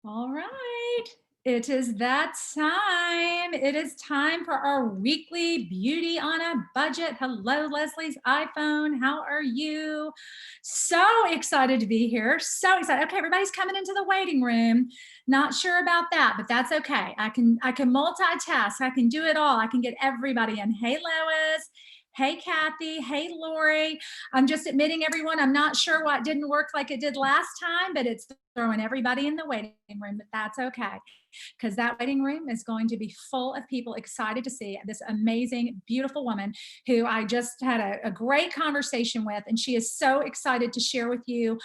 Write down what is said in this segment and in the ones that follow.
All right. It is that time. It is time for our weekly Beauty on a Budget. Hello, Leslie's iPhone. How are you? So excited to be here. So excited. Okay, everybody's coming into the waiting room. Not sure about that, but that's okay. I can multitask. I can do it all. I can get everybody in. Hey, Lois. Hey, Kathy. Hey, Lori. I'm just admitting, everyone, I'm not sure what didn't work like it did last time, but it's throwing everybody in the waiting room, but that's okay, because that waiting room is going to be full of people excited to see this amazing, beautiful woman who I just had a great conversation with. And she is so excited to share with you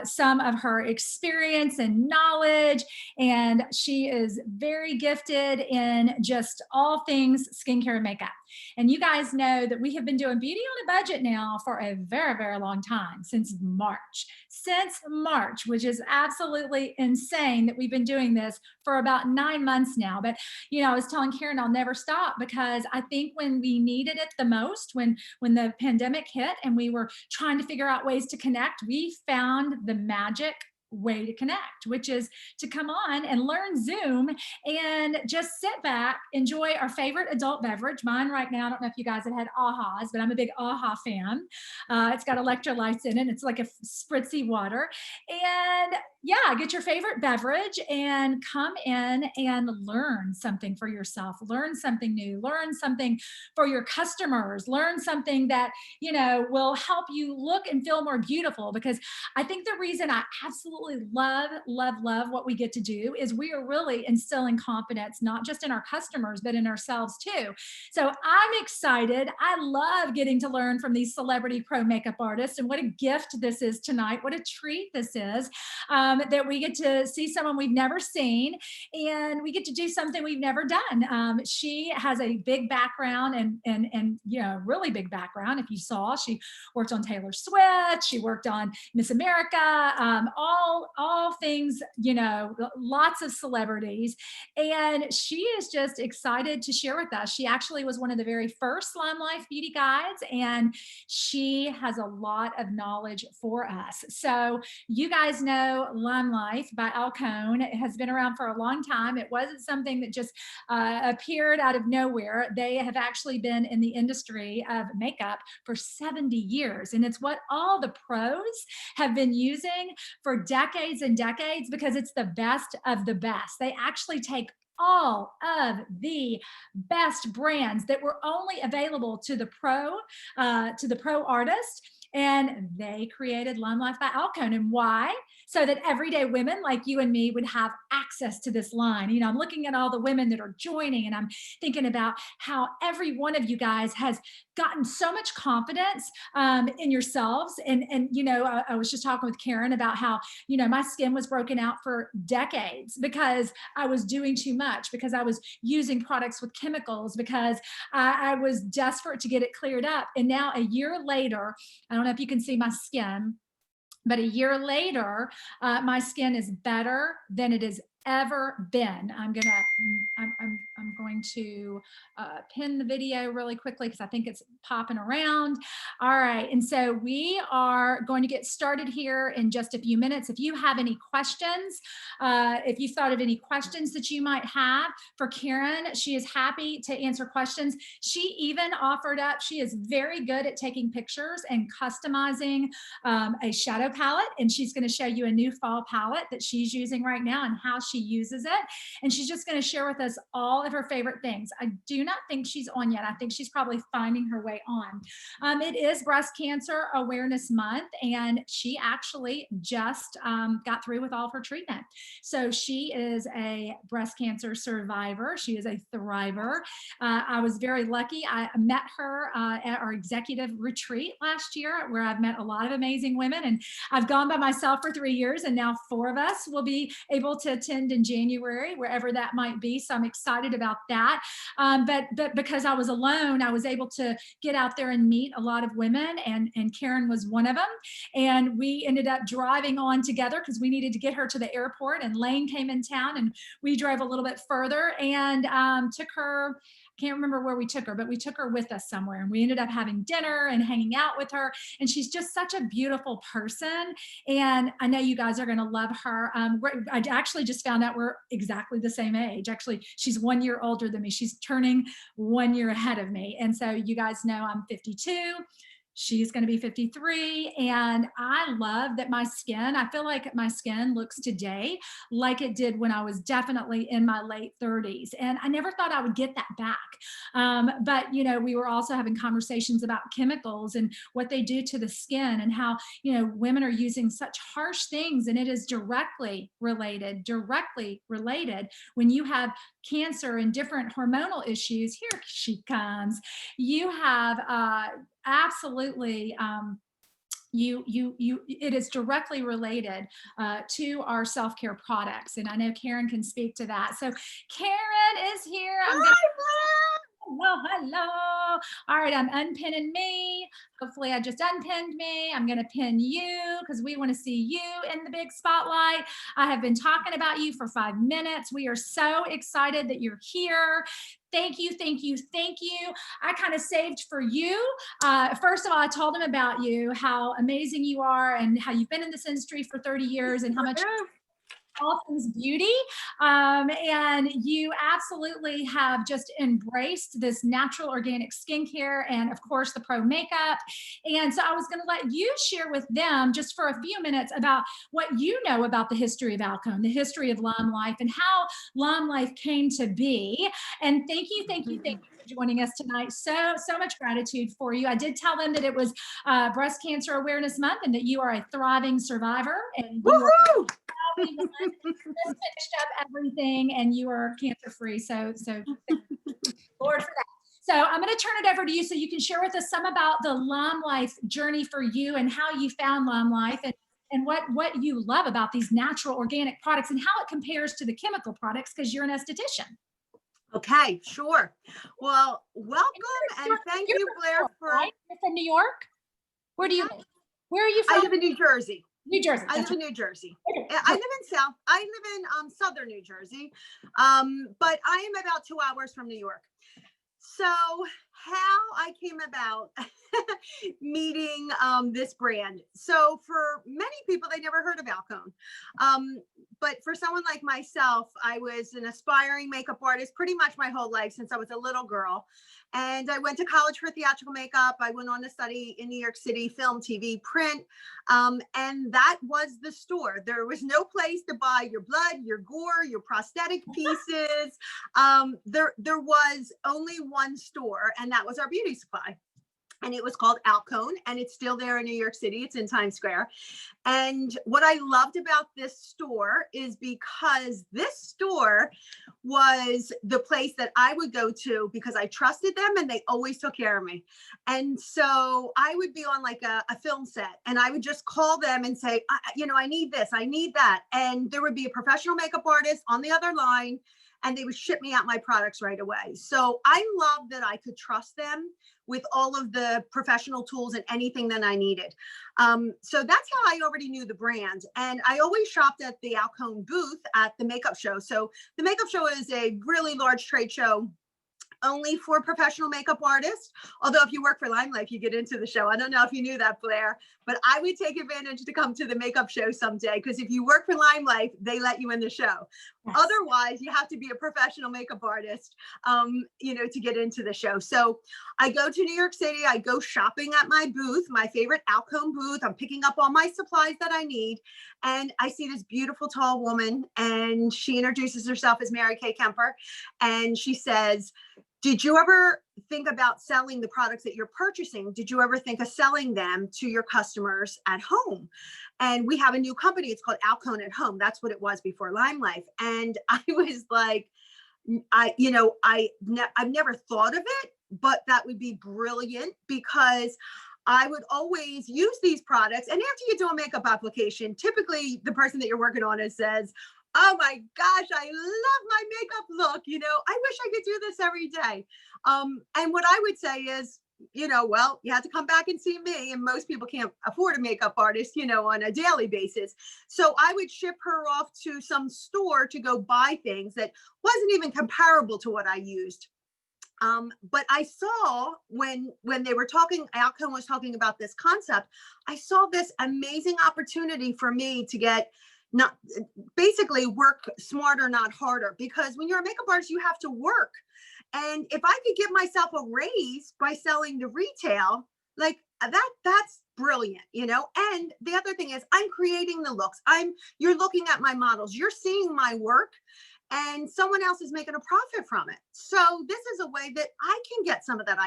some of her experience and knowledge. And she is very gifted in just all things skincare and makeup. And you guys know that we have been doing Beauty on a Budget now for a very, very long time, since March, which is absolutely insane that we've been doing this for about 9 months now. But I was telling Karen I'll never stop, because I think when we needed it the most, when the pandemic hit and we were trying to figure out ways to connect, we found the magic way to connect, which is to come on and learn Zoom and just sit back, enjoy our favorite adult beverage. Mine right now, I don't know if you guys have had AHAs, but I'm a big AHA fan. It's got electrolytes in it. It's like a spritzy water. And yeah, get your favorite beverage and come in and learn something for yourself, learn something new, learn something for your customers, learn something that, will help you look and feel more beautiful. Because I think the reason I absolutely love, love, love what we get to do is we are really instilling confidence, not just in our customers, but in ourselves too. So I'm excited. I love getting to learn from these celebrity pro makeup artists, and what a gift this is tonight. What a treat this is, that we get to see someone we've never seen, and we get to do something we've never done. She has a big background, and really big background. If you saw, she worked on Taylor Swift. She worked on Miss America, all things, lots of celebrities. And she is just excited to share with us. She actually was one of the very first Slime Life beauty guides, and she has a lot of knowledge for us. So you guys know Lime Life by Alcone. It has been around for a long time. It wasn't something that just appeared out of nowhere. They have actually been in the industry of makeup for 70 years. And it's what all the pros have been using for decades and decades, because it's the best of the best. They actually take all of the best brands that were only available to the pro artist, and they created Lime Life by Alcone. And why? So that everyday women like you and me would have access to this line. I'm looking at all the women that are joining, and I'm thinking about how every one of you guys has gotten so much confidence in yourselves. And I was just talking with Karen about how, my skin was broken out for decades because I was doing too much, because I was using products with chemicals, because I was desperate to get it cleared up. And now, a year later, I don't know if you can see my skin, but a year later, my skin is better than it has ever been. I'm going to pin the video really quickly, because I think it's popping around. All right, and so we are going to get started here in just a few minutes. If you have any questions, if you thought of any questions that you might have for Karen, she is happy to answer questions. She even offered up, she is very good at taking pictures and customizing a shadow palette, and she's going to show you a new fall palette that she's using right now and how she uses it. And she's just going to share with us all of her favorite things. I do not think she's on yet. I think she's probably finding her way on. It is Breast Cancer Awareness Month, and she actually just got through with all of her treatment. So she is a breast cancer survivor. She is a thriver. I was very lucky. I met her at our executive retreat last year, where I've met a lot of amazing women, and I've gone by myself for 3 years, and now 4 of us will be able to attend in January, wherever that might be. So I'm excited about that. But because I was alone, I was able to get out there and meet a lot of women, and Karen was one of them. And we ended up driving on together because we needed to get her to the airport, and Lane came in town, and we drove a little bit further and took her, can't remember where we took her, but we took her with us somewhere, and we ended up having dinner and hanging out with her. And she's just such a beautiful person. And I know you guys are going to love her. I actually just found out we're exactly the same age. Actually, she's 1 year older than me. She's turning 1 year ahead of me. And so you guys know I'm 52. She's going to be 53. And I love that I feel like my skin looks today like it did when I was definitely in my late 30s. And I never thought I would get that back. But, we were also having conversations about chemicals and what they do to the skin, and how, women are using such harsh things. And it is directly related when you have cancer and different hormonal issues. Here she comes. You have absolutely it is directly related to our self-care products, and I know Karen can speak to that. So Karen is here. Hello. All right, I'm unpinning me. Hopefully I just unpinned me. I'm going to pin you because we want to see you in the big spotlight. I have been talking about you for 5 minutes. We are so excited that you're here. Thank you. I kind of saved for you. First of all, I told them about you, how amazing you are, and how you've been in this industry for 30 years, and how much all things beauty. And you absolutely have just embraced this natural organic skincare, and of course the pro makeup. And so I was going to let you share with them just for a few minutes about what you know about the history of Alcone, the history of Lime Life, and how Lime Life came to be. And thank you for joining us tonight. So much gratitude for you. I did tell them that it was Breast Cancer Awareness Month, and that you are a thriving survivor, and you just finished up everything, and you are cancer free. So Lord for that. So I'm going to turn it over to you so you can share with us some about the Lime Life journey for you, and how you found Lime Life, and what you love about these natural organic products, and how it compares to the chemical products, because you're an esthetician. Okay, sure. Well, welcome, and thank you, Blair, for. Right? You're from New York? Where do you live? Where are you from? I live in New Jersey. New Jersey. I live in New Jersey. Okay. I live in southern New Jersey, but I am about 2 hours from New York. So how I came about meeting this brand. So for many people, they never heard of Alcone. But for someone like myself, I was an aspiring makeup artist pretty much my whole life since I was a little girl. And I went to college for theatrical makeup. I went on to study in New York City, film, TV, print. And that was the store. There was no place to buy your blood, your gore, your prosthetic pieces. There was only one store, and that was our beauty supply. And it was called Alcone, and it's still there in New York City. It's in Times Square. And what I loved about this store is because this store was the place that I would go to because I trusted them, and they always took care of me. And so I would be on like a film set, and I would just call them and say, I need this, I need that. And there would be a professional makeup artist on the other line, and they would ship me out my products right away. So I love that I could trust them with all of the professional tools and anything that I needed. So that's how I already knew the brand. And I always shopped at the Alcone booth at the makeup show. So the makeup show is a really large trade show only for professional makeup artists. Although if you work for Lime Life, you get into the show. I don't know if you knew that, Blair, but I would take advantage to come to the makeup show someday, because if you work for Lime Life, they let you in the show. Yes. Otherwise, you have to be a professional makeup artist, to get into the show. So I go to New York City, I go shopping at my booth, my favorite Alcone booth. I'm picking up all my supplies that I need. And I see this beautiful tall woman, and she introduces herself as Mary Kay Kemper. And she says, did you ever think about selling the products that you're purchasing? Did you ever think of selling them to your customers at home? And we have a new company. It's called Alcone at Home. That's what it was before Lime Life. And I was like, I've never thought of it, but that would be brilliant, because I would always use these products. And after you do a makeup application, typically the person that you're working on it says, oh my gosh, I love my makeup look. I wish I could do this every day. And what I would say is, well, you have to come back and see me. And most people can't afford a makeup artist, on a daily basis. So I would ship her off to some store to go buy things that wasn't even comparable to what I used. But I saw when they were talking, Alcon was talking about this concept, I saw this amazing opportunity for me to get not basically work smarter, not harder. Because when you're a makeup artist, you have to work. And if I could give myself a raise by selling to retail, like that's brilliant, you know? And the other thing is I'm creating the looks. You're looking at my models, you're seeing my work, and someone else is making a profit from it. So this is a way that I can get some of that.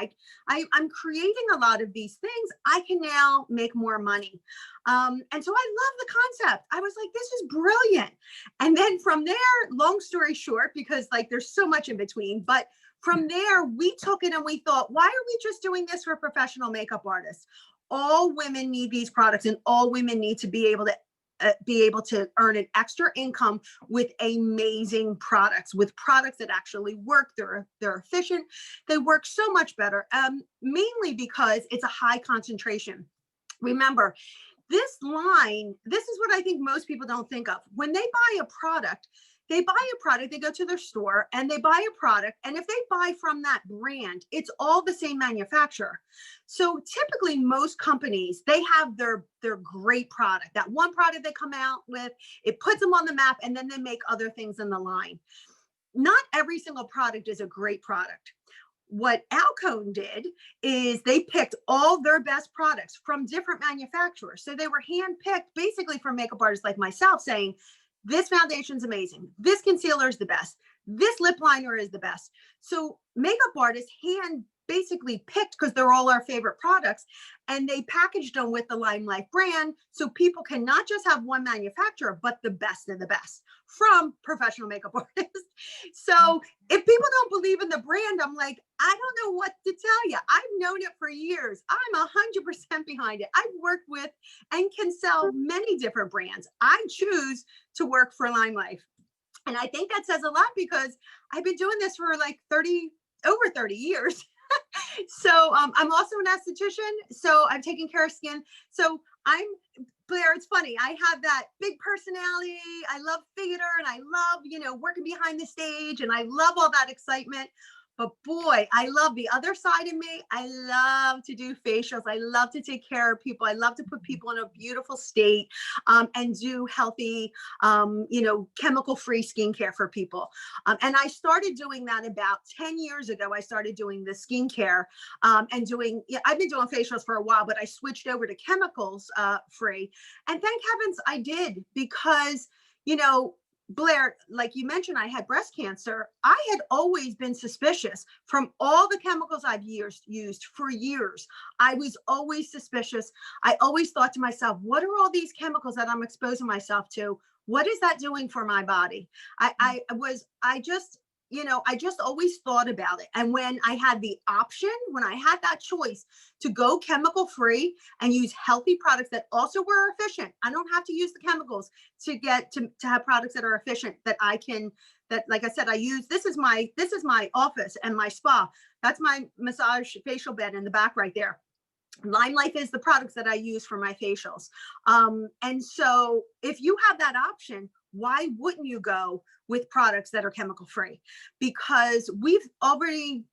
I'm creating a lot of these things. I can now make more money. And so I love the concept. I was like, this is brilliant. And then from there, long story short, because like there's so much in between, but from there, we took it and we thought, why are we just doing this for professional makeup artists? All women need these products, and all women need to be able to earn an extra income with amazing products, with products that actually work. They're efficient. They work so much better, mainly because it's a high concentration. Remember, this line, this is what I think most people don't think of. When they buy a product, they go to their store and they buy a product. And if they buy from that brand, it's all the same manufacturer. So typically most companies, they have their great product, that one product they come out with, it puts them on the map, and then they make other things in the line. Not every single product is a great product. What Alcone did is they picked all their best products from different manufacturers. So they were handpicked basically from makeup artists like myself, saying, this foundation's amazing. This concealer is the best. This lip liner is the best. So makeup artists hand basically picked, because they're all our favorite products, and they packaged them with the Limelight brand, so people can not just have one manufacturer, but the best of the best from professional makeup artists. So if people don't believe in the brand, I'm like, I don't know what to tell you. I've known it for years. I'm 100% behind it. I've worked with and can sell many different brands. I choose to work for Limelight. And I think that says a lot, because I've been doing this for like over 30 years. So I'm also an esthetician, so I'm taking care of skin. So Blair, it's funny. I have that big personality. I love theater, and I love, working behind the stage, and I love all that excitement. But boy, I love the other side of me. I love to do facials. I love to take care of people. I love to put people in a beautiful state, and do healthy, chemical-free skincare for people. And I started doing that about 10 years ago. I started doing the skincare, and I've been doing facials for a while, but I switched over to chemicals free. And thank heavens I did, because, Blair, like you mentioned, I had breast cancer. I had always been suspicious from all the chemicals I've used for years. I was always suspicious. I always thought to myself, what are all these chemicals that I'm exposing myself to? What is that doing for my body? I just always thought about it. And when I had the option, when I had that choice to go chemical free and use healthy products that also were efficient, I don't have to use the chemicals to get to have products that are efficient, that like I said, this is my office and my spa. That's my massage facial bed in the back right there. Limelight is the products that I use for my facials. And so if you have that option, why wouldn't you go with products that are chemical free? Because we've already,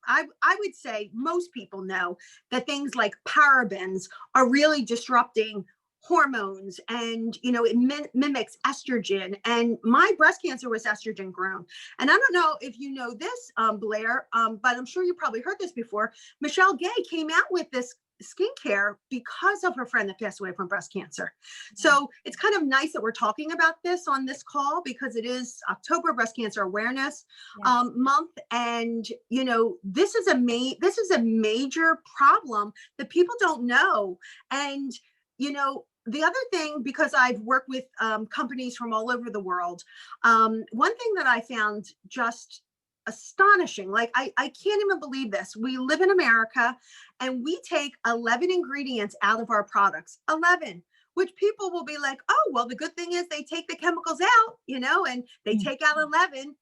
I would say most people know that things like parabens are really disrupting hormones, and it mimics estrogen, and my breast cancer was estrogen grown. And I don't know if you know this, Blair, but I'm sure you probably heard this before. Michelle Gay came out with this skincare because of her friend that passed away from breast cancer. So it's kind of nice that we're talking about this on this call, because it is October Breast Cancer Awareness Month, and this is a major problem that people don't know. And the other thing, because I've worked with companies from all over the world, one thing that I found just astonishing, like I can't even believe this. We live in America, and we take 11 ingredients out of our products, 11, which people will be like, oh, well, the good thing is they take the chemicals out, and they take out 11.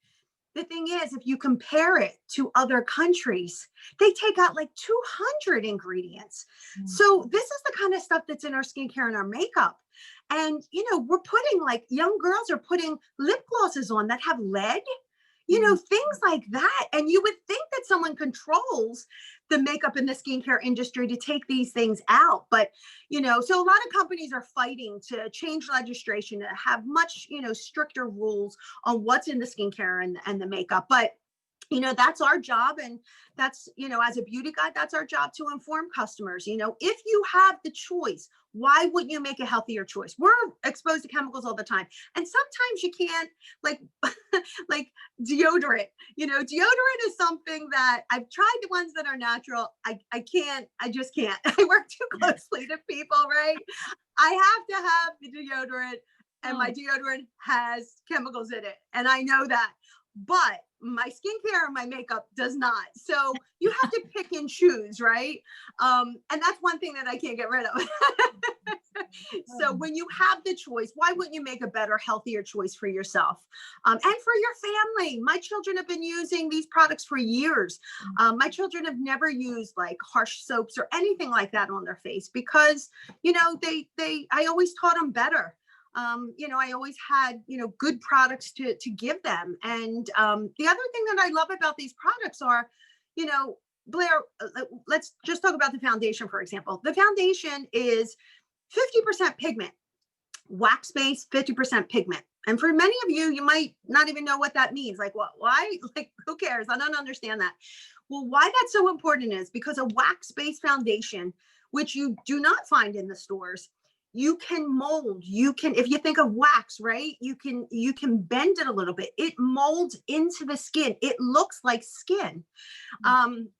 The thing is, if you compare it to other countries, they take out like 200 ingredients. So this is the kind of stuff that's in our skincare and our makeup. And, we're putting, like, young girls are putting lip glosses on that have lead. Mm. things like that. And you would think that someone controls the makeup and the skincare industry to take these things out. But, so a lot of companies are fighting to change legislation to have much, stricter rules on what's in the skincare and the makeup. But that's our job. And that's, as a beauty guide, that's our job to inform customers. If you have the choice, why wouldn't you make a healthier choice? We're exposed to chemicals all the time. And sometimes you can't, like, like deodorant. Deodorant is something that I've tried the ones that are natural. I just can't. I work too closely to people, right? I have to have the deodorant, and my Oh, deodorant has chemicals in it. And I know that. But my skincare and my makeup does not. So you have to pick and choose, right? And that's one thing that I can't get rid of. So oh. when you have the choice, why wouldn't you make a better, healthier choice for yourself, and for your family? My children have been using these products for years. My children have never used like harsh soaps or anything like that on their face because, I always taught them better. I always had, good products to give them. And the other thing that I love about these products are, Blair, let's just talk about the foundation, for example. The foundation is 50% pigment, wax base, 50% pigment. And for many of you, you might not even know what that means. Like, what? Why? Like, who cares? I don't understand that. Well, why that's so important is because a wax based foundation, which you do not find in the stores, you can mold. You can, if you think of wax, right? You can bend it a little bit. It molds into the skin. It looks like skin.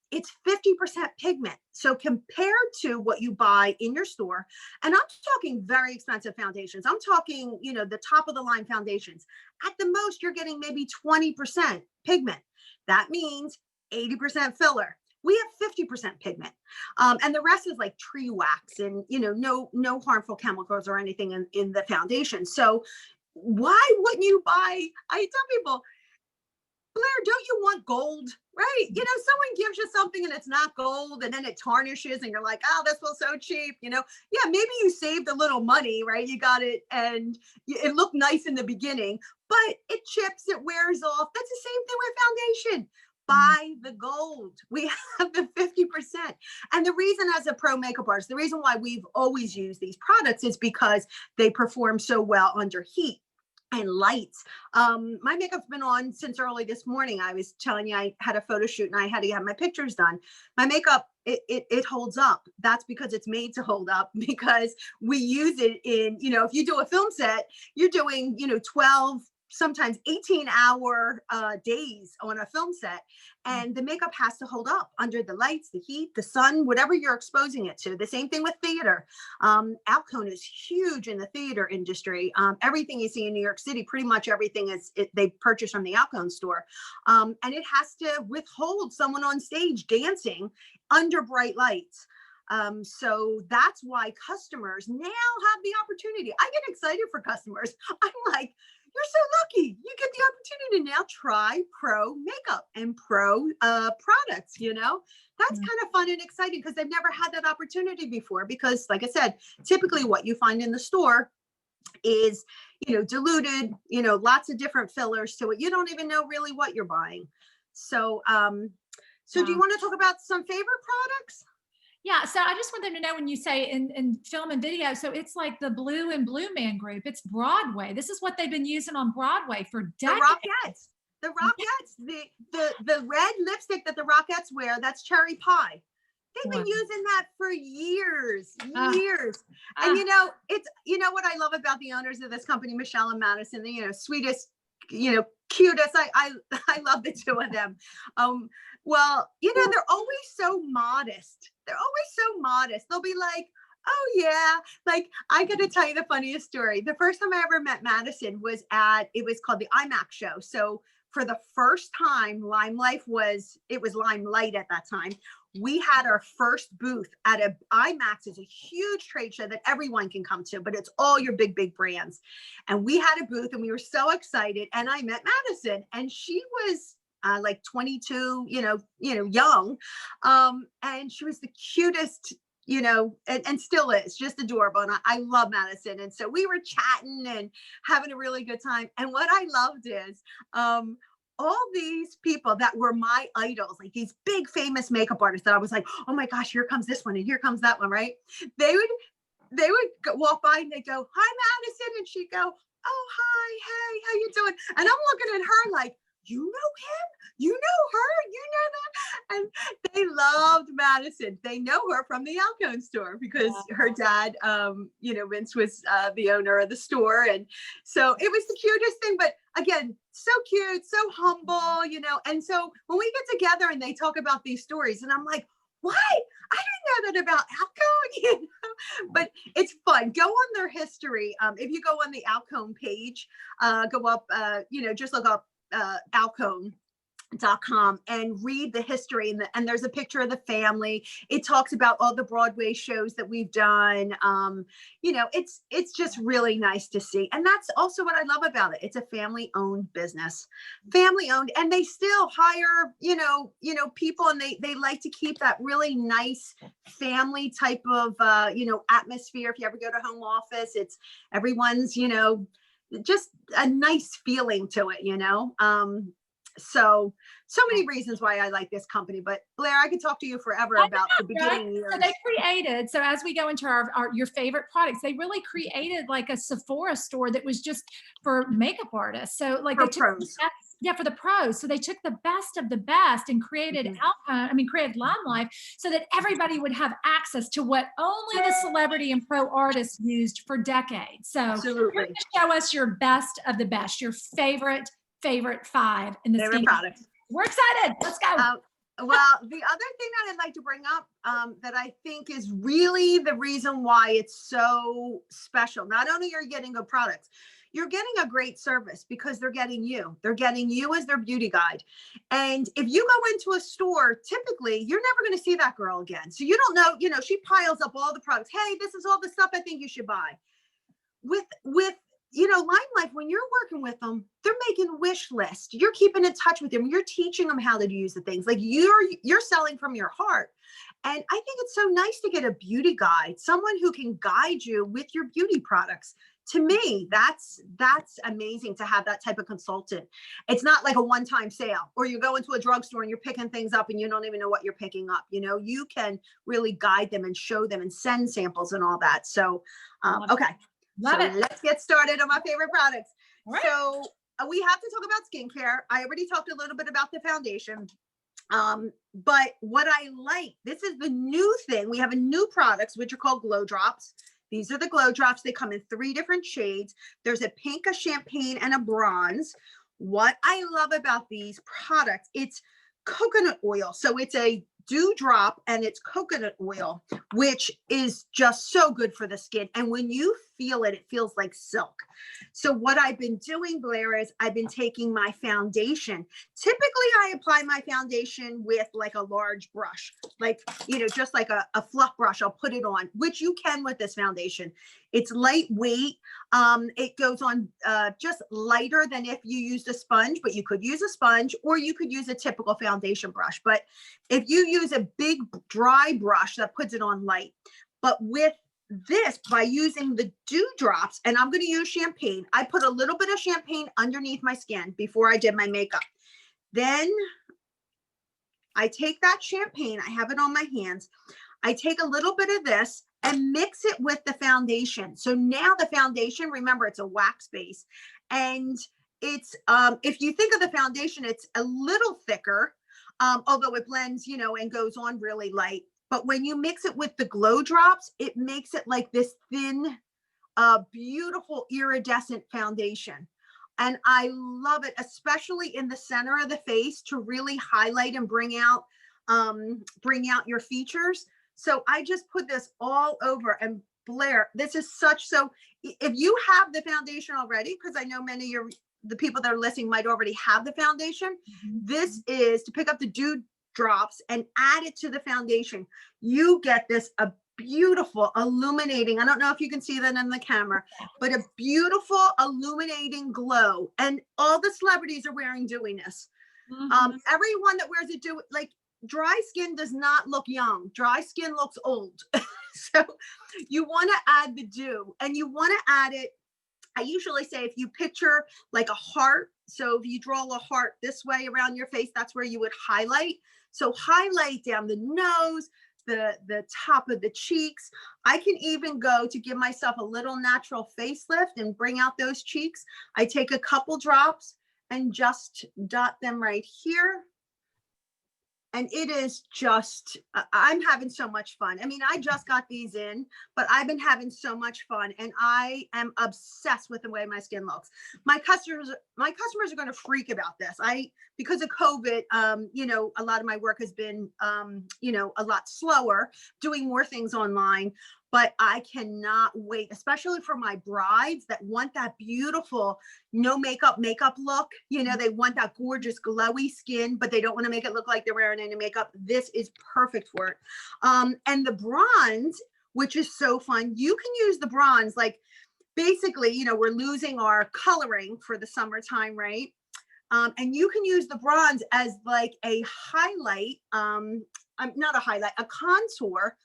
It's 50% pigment. So compared to what you buy in your store, and I'm talking very expensive foundations, I'm talking, the top of the line foundations. At the most, you're getting maybe 20% pigment. That means 80% filler. We have 50% pigment. And the rest is like tree wax and, no harmful chemicals or anything in the foundation. So why wouldn't you buy? I tell people, Blair, don't you want gold? Right? Someone gives you something and it's not gold and then it tarnishes and you're like, oh, this was so cheap. Yeah, maybe you saved a little money, right? You got it and it looked nice in the beginning, but it chips, it wears off. That's the same thing with foundation. Mm. Buy the gold. We have the 50%. And the reason, as a pro makeup artist, the reason why we've always used these products is because they perform so well under heat and lights. My makeup's been on since early this morning. I was telling you, I had a photo shoot and I had to have my pictures done. My makeup, it holds up. That's because it's made to hold up, because we use it in, if you do a film set, you're doing, 12, sometimes 18-hour days on a film set. And the makeup has to hold up under the lights, the heat, the sun, whatever you're exposing it to. The same thing with theater. Alcone is huge in the theater industry. Everything you see in New York City, pretty much everything they purchase from the Alcone store. And it has to withhold someone on stage dancing under bright lights. So that's why customers now have the opportunity. I get excited for customers. I'm like, you're so lucky. You get the opportunity to now try pro makeup and pro products. That's Mm. kind of fun and exciting because they've never had that opportunity before. Because, like I said, typically what you find in the store is, diluted, lots of different fillers to it. You don't even know really what you're buying. So, so do you Wow. want to talk about some favorite products? Yeah, so I just want them to know when you say in film and video, so it's like the Blue and Blue Man Group. It's Broadway. This is what they've been using on Broadway for The decades. Rockettes. The Rockettes, the red lipstick that the Rockettes wear, that's cherry pie. They've Wow. been using that for years, Ah, years. And ah, it's what I love about the owners of this company, Michelle and Madison, the sweetest, cutest. I love the two of them. Well, they're always so modest. They're always so modest. They'll be like, oh yeah, like I got to tell you the funniest story. The first time I ever met Madison was it was called the IMAX show. So for the first time, it was Limelight at that time. We had our first booth at IMAX is a huge trade show that everyone can come to, but it's all your big, big brands. And we had a booth and we were so excited. And I met Madison and she was like 22, young. And she was the cutest, and still is just adorable. And I love Madison. And so we were chatting and having a really good time. And what I loved is, all these people that were my idols, like these big famous makeup artists that I was like, oh my gosh, here comes this one and here comes that one, right? They would walk by and they'd go, hi, Madison. And she'd go, oh, hi, hey, how you doing? And I'm looking at her like, you know him? You know her? You know that? And they loved Madison. They know her from the Alcone store because her dad, Vince was the owner of the store. And so it was the cutest thing. But again, so cute, so humble, And so when we get together and they talk about these stories, and I'm like, what? I didn't know that about Alcone, but it's fun. Go on their history. If you go on the Alcone page, go up, just look up Alcone.com and read the history, and there's a picture of the family. It talks about all the Broadway shows that we've done. It's just really nice to see, and that's also what I love about it. It's a family-owned business, family-owned, and they still hire people, and they like to keep that really nice family type of atmosphere. If you ever go to home office, it's everyone's just a nice feeling to it, so many reasons why I like this company, but Blair, I could talk to you forever about the beginning years. So they created, so as we go into your favorite products, they really created like a Sephora store that was just for makeup artists. So like for pros. For the pros. So they took the best of the best and created created Limelight so that everybody would have access to what only the celebrity and pro artists used for decades. So absolutely, show us your best of the best, your favorite 5 in the favorite products. We're excited. Let's go. Well, the other thing that I'd like to bring up that I think is really the reason why it's so special. Not only are you getting good products, you're getting a great service because they're getting you. They're getting you as their beauty guide. And if you go into a store, typically you're never going to see that girl again. So you don't know, she piles up all the products. Hey, this is all the stuff I think you should buy. With Limelight, when you're working with them, they're making wish lists. You're keeping in touch with them. You're teaching them how to use the things. Like you're selling from your heart. And I think it's so nice to get a beauty guide, someone who can guide you with your beauty products. To me, that's amazing to have that type of consultant. It's not like a one-time sale, or you go into a drugstore and you're picking things up and you don't even know what you're picking up. You can really guide them and show them and send samples and all that. So, okay. Love it. Let's get started on my favorite products. Right. So we have to talk about skincare. I already talked a little bit about the foundation. But what I like, this is the new thing. We have a new products, which are called Glow Drops. These are the Glow Drops. They come in 3 different shades. There's a pink, a champagne, and a bronze. What I love about these products, it's coconut oil. So it's a dew drop and it's coconut oil, which is just so good for the skin. And when you feel it, it feels like silk. So what I've been doing, Blair, is I've been taking my foundation. Typically, I apply my foundation with like a large brush, like, just like a fluff brush. I'll put it on, which you can with this foundation. It's lightweight. It goes on just lighter than if you used a sponge, but you could use a sponge or you could use a typical foundation brush. But if you use a big dry brush, that puts it on light. But with this, by using the dew drops, and I'm going to use champagne, I put a little bit of champagne underneath my skin before I did my makeup. Then I take that champagne, I have it on my hands. I take a little bit of this and mix it with the foundation. So now the foundation, remember, it's a wax base. And it's, if you think of the foundation, it's a little thicker, although it blends, and goes on really light. But when you mix it with the Glow Drops, it makes it like this thin, beautiful iridescent foundation. And I love it, especially in the center of the face to really highlight and bring out your features. So I just put this all over. And Blair, this is so if you have the foundation already, because I know many of the people that are listening might already have the foundation, this is to pick up the dew drops and add it to the foundation. You get this a beautiful illuminating, I don't know if you can see that in the camera, but a beautiful illuminating glow. And all the celebrities are doing this. Everyone that wears it like dry skin does not look young. Dry skin looks old. So you want to add the dew, and you want to add it I usually say if you picture like a heart, so if you draw a heart this way around your face, that's where you would highlight. So highlight down the nose, the top of the cheeks. I can even go to give myself a little natural facelift and bring out those cheeks. I take a couple drops and just dot them right here. And it is just, I'm having so much fun. I mean, I just got these in, but I've been having so much fun, and I am obsessed with the way my skin looks. My customers are going to freak about this. Because of COVID, a lot of my work has been, a lot slower, doing more things online. But I cannot wait, especially for my brides that want that beautiful no makeup look. They want that gorgeous glowy skin, but they don't want to make it look like they're wearing any makeup. This is perfect for it. And the bronze, which is so fun, you can use the bronze, like basically, we're losing our coloring for the summertime, right? And you can use the bronze as like a highlight, not a highlight, a contour,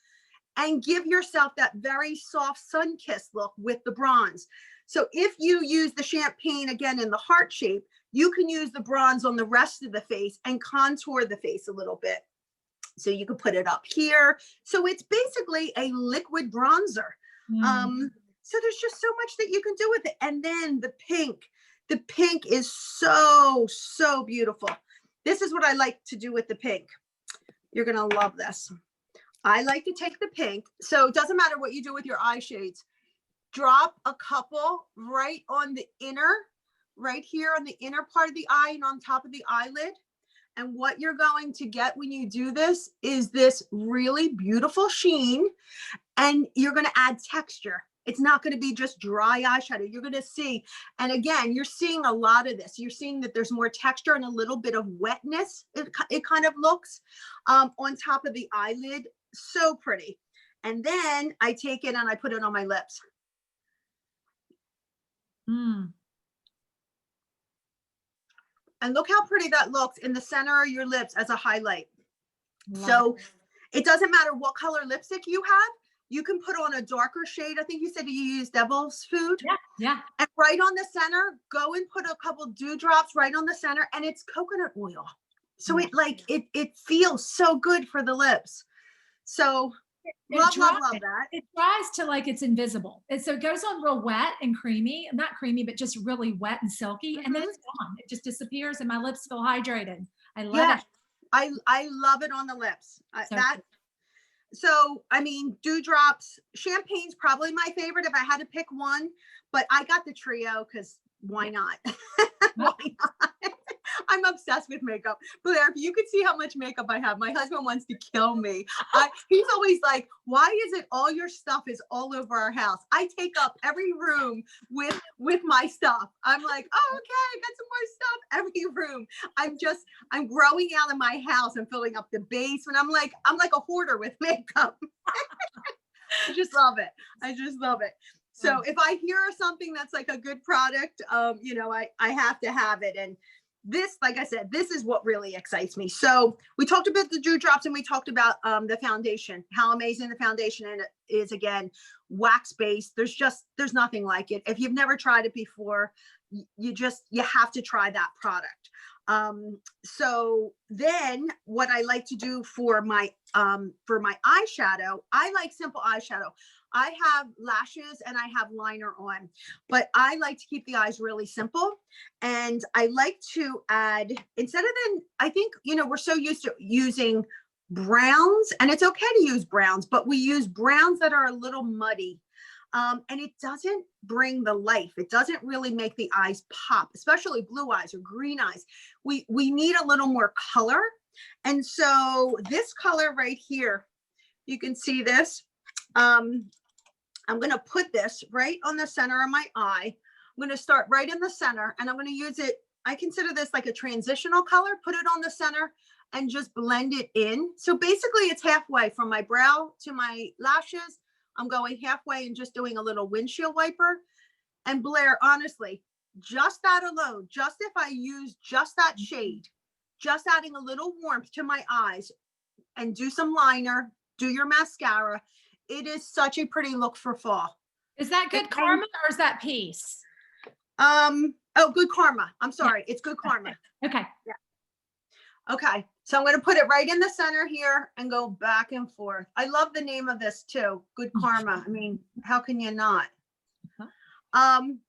and give yourself that very soft sun-kissed look with the bronze. So if you use the champagne again in the heart shape, you can use the bronze on the rest of the face and contour the face a little bit. So you can put it up here. So it's basically a liquid bronzer. So there's just so much that you can do with it. And then the pink is so, so beautiful. This is what I like to do with the pink. You're going to love this. I like to take the pink. So it doesn't matter what you do with your eye shades. Drop a couple right on the inner, right here on the inner part of the eye and on top of the eyelid. And what you're going to get when you do this is this really beautiful sheen, and you're going to add texture. It's not going to be just dry eyeshadow. You're going to see, and again, you're seeing a lot of this. You're seeing that there's more texture and a little bit of wetness. It kind of looks on top of the eyelid. So pretty. And then I take it and I put it on my lips. And look how pretty that looks in the center of your lips as a highlight. So it doesn't matter what color lipstick you have. You can put on a darker shade. I think you said you use Devil's Food. Yeah. And right on the center, go and put a couple dewdrops right on the center, and it's coconut oil. So it feels so good for the lips. So love that. It dries to like it's invisible. So it goes on real wet and creamy, not creamy, but just really wet and silky. And then it's gone. It just disappears and my lips feel hydrated. I love it. I love it on the lips. So, I mean, dewdrops, champagne's probably my favorite if I had to pick one, but I got the trio because why not? Why not? I'm obsessed with makeup. Blair, if you could see how much makeup I have, my husband wants to kill me. He's always like, why is it all your stuff is all over our house? I take up every room with my stuff. I'm like, oh, okay, I got some more stuff. Every room. I'm growing out of my house. I'm filling up the basement. I'm like a hoarder with makeup. I just love it. So if I hear something that's like a good product, I have to have it. And this, like I said, this is what really excites me. So we talked about the dewdrops and we talked about the foundation, how amazing the foundation is. Again, wax based. There's nothing like it. If you've never tried it before, you have to try that product. So then what I like to do for my eyeshadow, I like simple eyeshadow. I have lashes and I have liner on, but I like to keep the eyes really simple. And I like to add, I think, we're so used to using browns, and it's okay to use browns, but we use browns that are a little muddy. And it doesn't bring the life. It doesn't really make the eyes pop, especially blue eyes or green eyes. We need a little more color. And so this color right here, you can see this. I'm going to put this right on the center of my eye. I'm going to start right in the center, and I'm going to use it. I consider this like a transitional color. Put it on the center and just blend it in. So basically it's halfway from my brow to my lashes. I'm going halfway and just doing a little windshield wiper. And Blair, honestly, just that alone, just if I use just that shade, just adding a little warmth to my eyes and do some liner, do your mascara, it is such a pretty look for fall. Is that good karma or is that peace? Oh, Good Karma. I'm sorry. It's Good Karma. Okay. Yeah. Okay. So I'm going to put it right in the center here and go back and forth. I love the name of this too. Good Karma. I mean, how can you not? And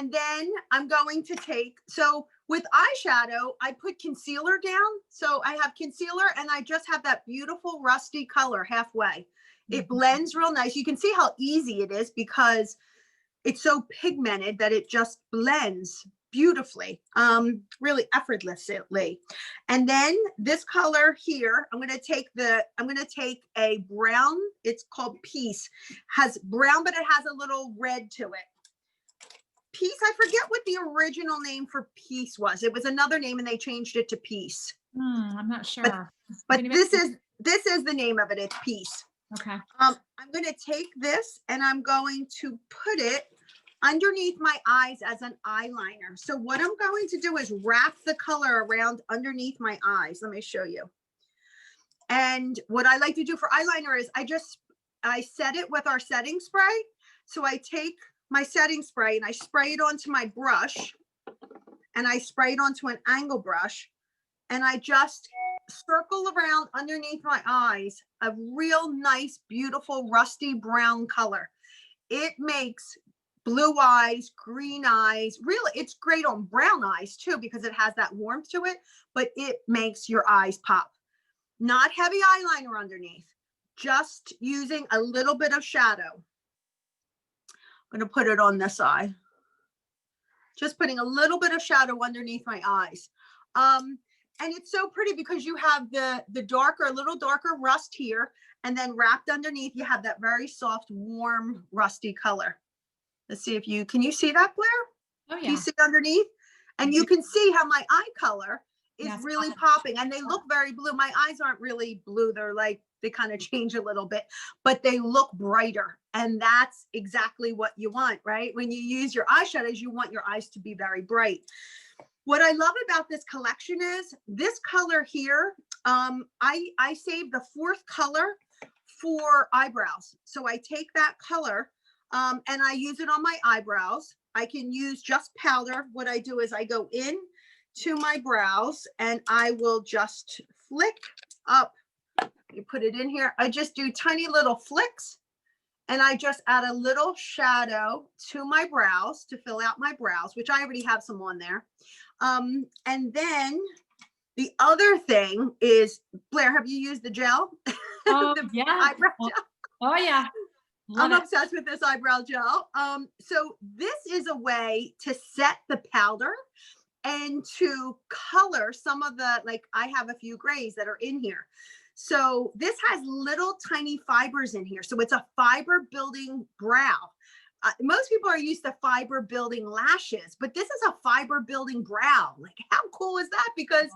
then I'm going to take, so with eyeshadow, I put concealer down. So I have concealer and I just have that beautiful rusty color halfway. It blends real nice. You can see how easy it is because it's so pigmented that it just blends beautifully, really effortlessly. And then this color here, I'm going to take a brown, it's called Peace, has brown, but it has a little red to it. Peace, I forget what the original name for Peace was. It was another name and they changed it to Peace. I'm not sure. But this is the name of it. It's Peace. Okay. I'm going to take this and I'm going to put it underneath my eyes as an eyeliner. So what I'm going to do is wrap the color around underneath my eyes. Let me show you. And what I like to do for eyeliner is I set it with our setting spray. So I take my setting spray and I spray it onto my brush and I spray it onto an angle brush and I just circle around underneath my eyes a real nice, beautiful, rusty brown color. It makes blue eyes, green eyes, really, it's great on brown eyes too, because it has that warmth to it, but it makes your eyes pop. Not heavy eyeliner underneath, just using a little bit of shadow. I'm going to put it on this eye. Just putting a little bit of shadow underneath my eyes. And it's so pretty because you have the darker, a little darker rust here, and then wrapped underneath, you have that very soft, warm, rusty color. Let's see if can you see that, Blair? Oh, yeah. Do you see underneath? And you can see how my eye color is really popping and they look very blue. My eyes aren't really blue. They're like, they kind of change a little bit, but they look brighter. And that's exactly what you want, right? When you use your eyeshadows, you want your eyes to be very bright. What I love about this collection is this color here. I saved the fourth color for eyebrows. So I take that color and I use it on my eyebrows. I can use just powder. What I do is I go in to my brows and I will just flick up. You put it in here. I just do tiny little flicks and I just add a little shadow to my brows to fill out my brows, which I already have some on there. And then the other thing is, Blair, have you used the gel? The yeah. eyebrow gel. Oh, yeah. I'm obsessed with this eyebrow gel. So this is a way to set the powder and to color some of the, like I have a few grays that are in here. So this has little tiny fibers in here. So it's a fiber building brow. Most people are used to fiber building lashes, but this is a fiber building brow. Like how cool is that? Because,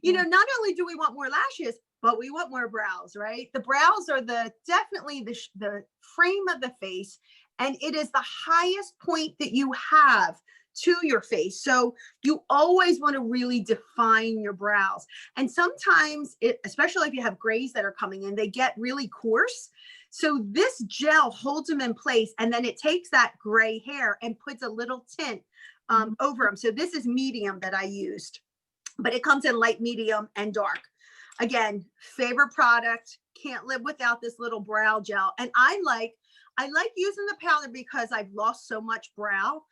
you know, not only do we want more lashes, but we want more brows, right? The brows are definitely the frame of the face, and it is the highest point that you have to your face. So you always want to really define your brows. And sometimes, especially if you have grays that are coming in, they get really coarse. So this gel holds them in place, and then it takes that gray hair and puts a little tint over them. So this is medium that I used, but it comes in light, medium, and dark. Again, favorite product, can't live without this little brow gel. And I like using the powder because I've lost so much brow.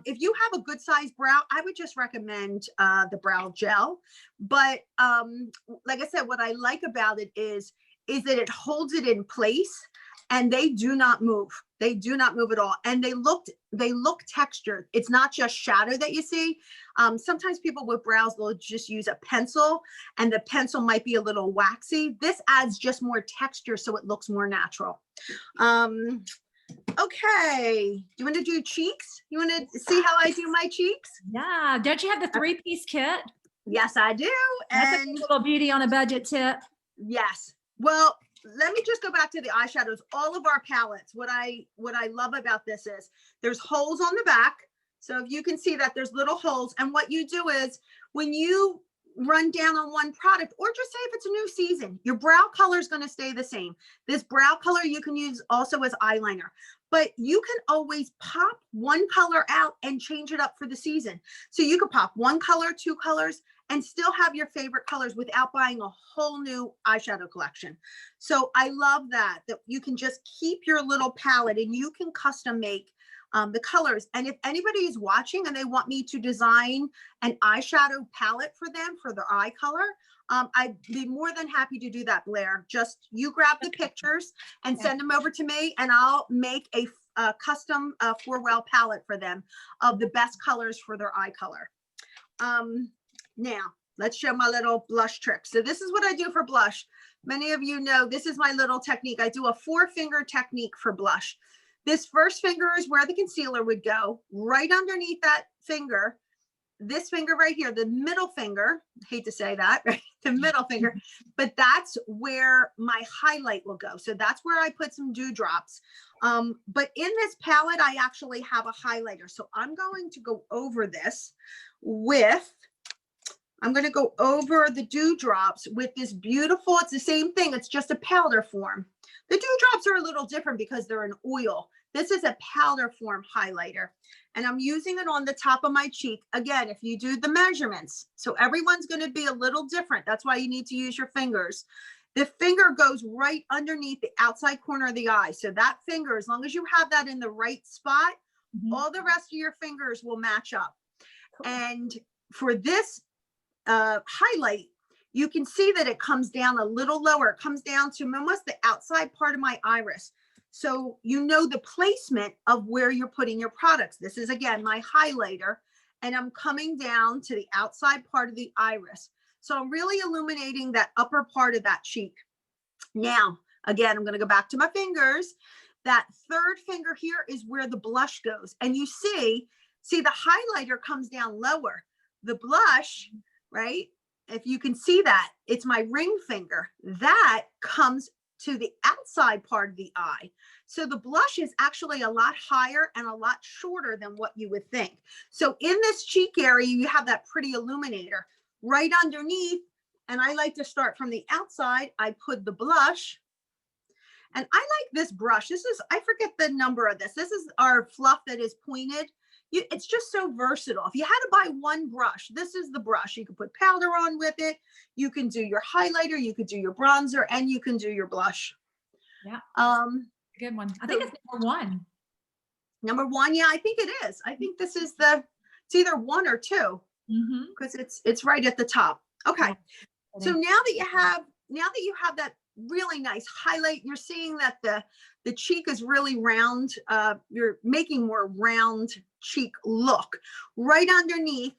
If you have a good sized brow, I would just recommend the brow gel. But like I said, what I like about it is that it holds it in place and they do not move. They do not move at all. And they look textured. It's not just shadow that you see. Sometimes people with brows, they'll just use a pencil and the pencil might be a little waxy. This adds just more texture so it looks more natural. Okay, do you want to do cheeks? You want to see how I do my cheeks? Yeah, don't you have the 3-piece kit? Yes, I do. That's a little beauty on a budget tip. Yes. Well, let me just go back to the eyeshadows. All of our palettes, what I love about this is there's holes on the back. So if you can see that there's little holes, and what you do is when you run down on one product, or just say if it's a new season, your brow color is going to stay the same. This brow color you can use also as eyeliner, but you can always pop one color out and change it up for the season. So you could pop one color, two colors, and still have your favorite colors without buying a whole new eyeshadow collection. So I love that you can just keep your little palette and you can custom make the colors. And if anybody is watching and they want me to design an eyeshadow palette for them for their eye color, I'd be more than happy to do that, Blair. Just you grab the pictures and send them over to me, and I'll make a custom 4-well palette for them of the best colors for their eye color. Now, let's show my little blush trick. So this is what I do for blush. Many of you know this is my little technique. I do a 4-finger technique for blush. This first finger is where the concealer would go. Right underneath that finger, this finger right here, the middle finger, hate to say that, right? The middle finger, but that's where my highlight will go. So that's where I put some dewdrops. But in this palette, I actually have a highlighter. So I'm going to go over this with, I'm going to go over the dewdrops with this beautiful, it's the same thing. It's just a powder form. The dewdrops are a little different because they're an oil. This is a powder form highlighter, and I'm using it on the top of my cheek. Again, if you do the measurements, so everyone's going to be a little different. That's why you need to use your fingers. The finger goes right underneath the outside corner of the eye. So that finger, as long as you have that in the right spot, all the rest of your fingers will match up. And for this highlight, you can see that it comes down a little lower. It comes down to almost the outside part of my iris. So you know the placement of where you're putting your products. This is, again, my highlighter, and I'm coming down to the outside part of the iris. So I'm really illuminating that upper part of that cheek. Now, again, I'm going to go back to my fingers. That third finger here is where the blush goes. And you see the highlighter comes down lower. The blush, right? If you can see that, it's my ring finger. That comes to the outside part of the eye. So the blush is actually a lot higher and a lot shorter than what you would think. So in this cheek area, you have that pretty illuminator right underneath. And I like to start from the outside. I put the blush. And I like this brush. This is, I forget the number of this. This is our fluff that is pointed. It's just so versatile. If you had to buy one brush, this is the brush. You can put powder on with it. You can do your highlighter, you could do your bronzer, and you can do your blush. Yeah. Good one. I think it's number 1. Number 1, yeah, I think it is. I think this is it's either 1 or 2 because it's right at the top. Okay. So now that you have that really nice highlight, you're seeing that the cheek is really round. You're making more round cheek look right underneath,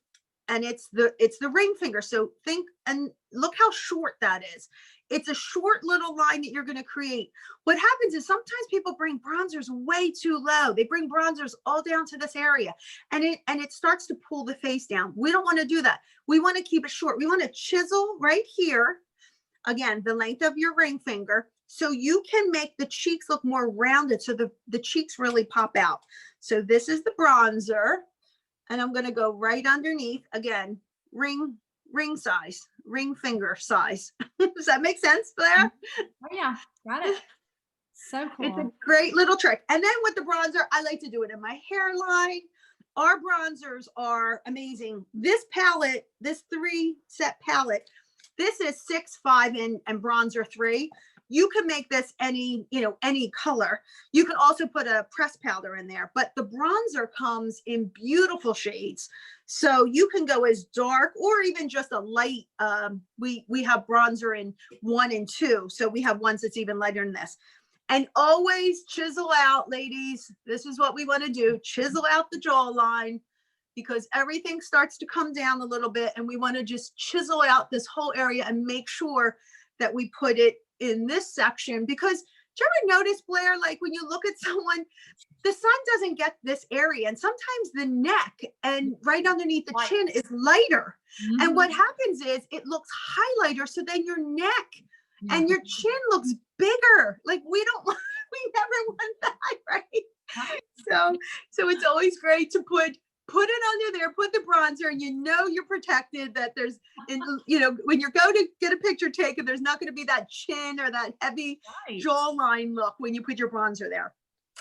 and it's the ring finger. So think and look how short that is. It's a short little line that you're going to create. What happens is sometimes people bring bronzers way too low. They bring bronzers all down to this area, and it starts to pull the face down. We don't want to do that. We want to keep it short. We want to chisel right here. Again, the length of your ring finger, so you can make the cheeks look more rounded, so the cheeks really pop out. So this is the bronzer, and I'm going to go right underneath. Again, ring size, ring finger size. Does that make sense, Blair? Oh yeah, got it. So cool. It's a great little trick. And then with the bronzer, I like to do it in my hairline. Our bronzers are amazing. This palette, this 3-set palette, this is 6, 5, and bronzer 3. You can make this any color. You can also put a pressed powder in there, but the bronzer comes in beautiful shades. So you can go as dark or even just a light. We have bronzer in 1 and 2. So we have ones that's even lighter than this. And always chisel out, ladies. This is what we want to do. Chisel out the jawline, because everything starts to come down a little bit, and we want to just chisel out this whole area and make sure that we put it in this section. Because do you ever notice, Blair, like when you look at someone, the sun doesn't get this area, and sometimes the neck and right underneath the chin is lighter. And what happens is it looks highlighter, so then your neck and your chin looks bigger. Like we never want that, right? So it's always great to put it under there, put the bronzer, and you're protected, that there's And you know, when you go to get a picture taken, there's not going to be that chin or that heavy Right. jawline look when you put your bronzer there.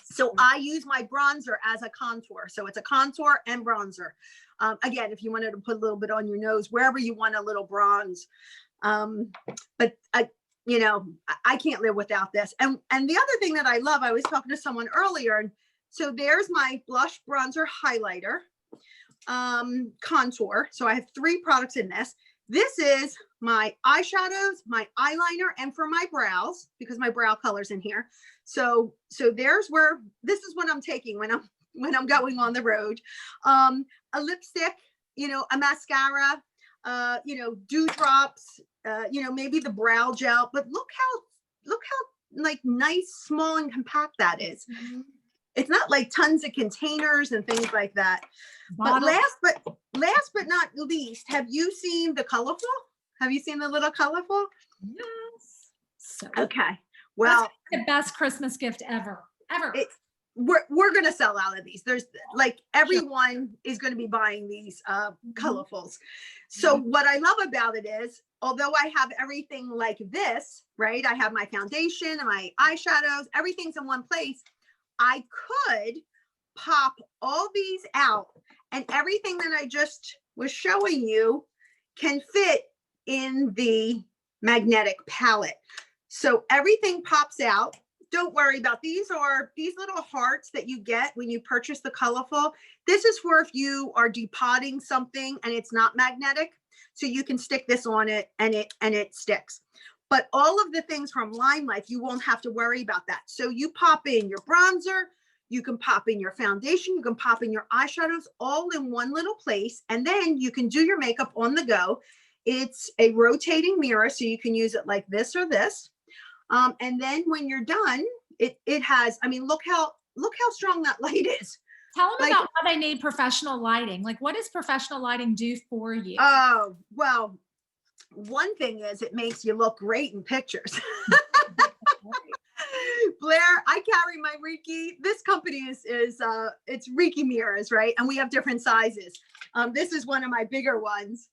So I use my bronzer as a contour. So it's a contour and bronzer. Again, if you wanted to put a little bit on your nose, wherever you want a little bronze. But you know, I can't live without this. And the other thing that I love, I was talking to someone earlier, and so there's my blush bronzer highlighter contour. So I have 3 products in this. This is my eyeshadows, my eyeliner, and for my brows, because my brow color's in here. So there's where, this is what I'm taking when I'm going on the road. A lipstick, you know, a mascara, you know, dewdrops, you know, maybe the brow gel, but look how like nice, small and compact that is. Mhm. It's not like tons of containers and things like that. But Bottle. last but not least, have you seen the colorful? Have you seen the little colorful? Yes. So Okay. Well, that's the best Christmas gift ever. we're gonna sell out of these. There's like everyone is going to be buying these colorfuls. So what I love about it is, although I have everything like this, right? I have my foundation and my eyeshadows, everything's in one place. I could pop all these out, and everything that I just was showing you can fit in the magnetic palette. So everything pops out. Don't worry about these, are these little hearts that you get when you purchase the colorful. This is for if you are depotting something and it's not magnetic, so you can stick this on it and it sticks. But all of the things from Limelight, you won't have to worry about that. So you pop in your bronzer, you can pop in your foundation, you can pop in your eyeshadows, all in one little place, and then you can do your makeup on the go. It's a rotating mirror, so you can use it like this or this. And then when you're done, it has, I mean, look how strong that light is. Tell them Like, about how they need professional lighting. Like, what does professional lighting do for you? Oh, well, one thing is it makes you look great in pictures. Blair, I carry my Reiki. This company is it's Reiki mirrors, right? And we have different sizes. This is one of my bigger ones.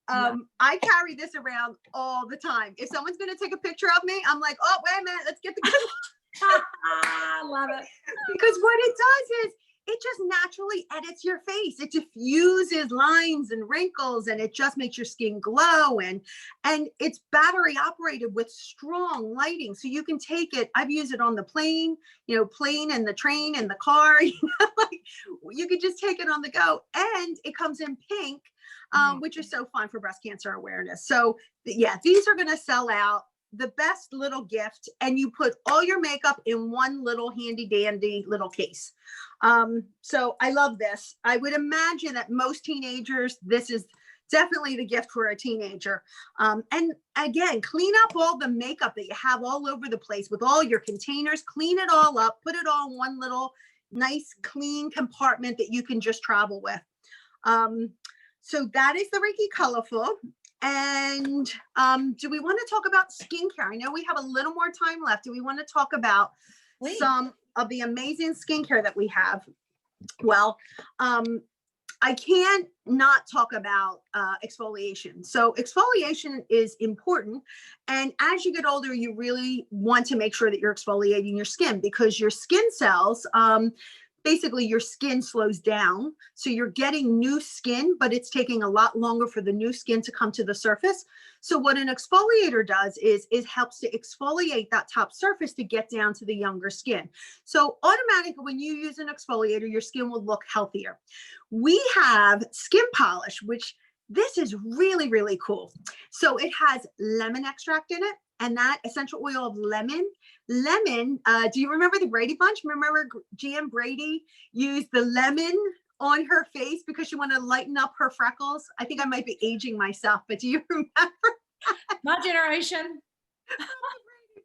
I carry this around all the time. If someone's going to take a picture of me, I'm like, oh, wait a minute, let's get the good one. I love it. Because what it does is it just naturally edits your face. It diffuses lines and wrinkles, and it just makes your skin glow. And it's battery operated with strong lighting. So you can take it. I've used it on the plane, you know, plane and the train and the car. You know, like you could just take it on the go. And it comes in pink, which is so fun for breast cancer awareness. So yeah, these are going to sell out. The best little gift, and you put all your makeup in one little handy dandy little case. So I love this. I would imagine that most teenagers, this is definitely the gift for a teenager. And again, clean up all the makeup that you have all over the place with all your containers, clean it all up, put it all in one little nice clean compartment that you can just travel with. So that is the Reiki Colorful. And do we want to talk about skincare? I know we have a little more time left. Do we want to talk about some of the amazing skincare that we have? Well, I can't not talk about exfoliation. So exfoliation is important. And as you get older, you really want to make sure that you're exfoliating your skin, because your skin cells, basically your skin slows down. So you're getting new skin, but it's taking a lot longer for the new skin to come to the surface. So what an exfoliator does is helps to exfoliate that top surface to get down to the younger skin. So automatically when you use an exfoliator, your skin will look healthier. We have skin polish, which this is really, really cool. So it has lemon extract in it, and that essential oil of lemon. Do you remember the Brady Bunch? Remember GM Brady used the lemon on her face because she wanted to lighten up her freckles? I think I might be aging myself, but do you remember? My generation.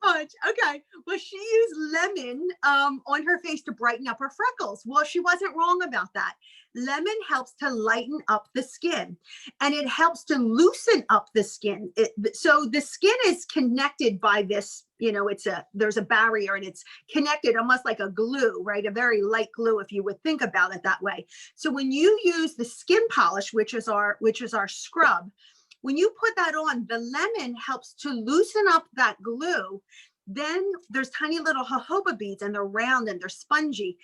Bunch. Okay. Well, she used lemon on her face to brighten up her freckles. Well, she wasn't wrong about that. Lemon helps to lighten up the skin, and it helps to loosen up the skin. So the skin is connected by this, you know, there's a barrier, and it's connected almost like a glue, right? A very light glue, if you would think about it that way. So when you use the skin polish, which is our scrub, When you put that on, the lemon helps to loosen up that glue. Then there's tiny little jojoba beads, and they're round and they're spongy.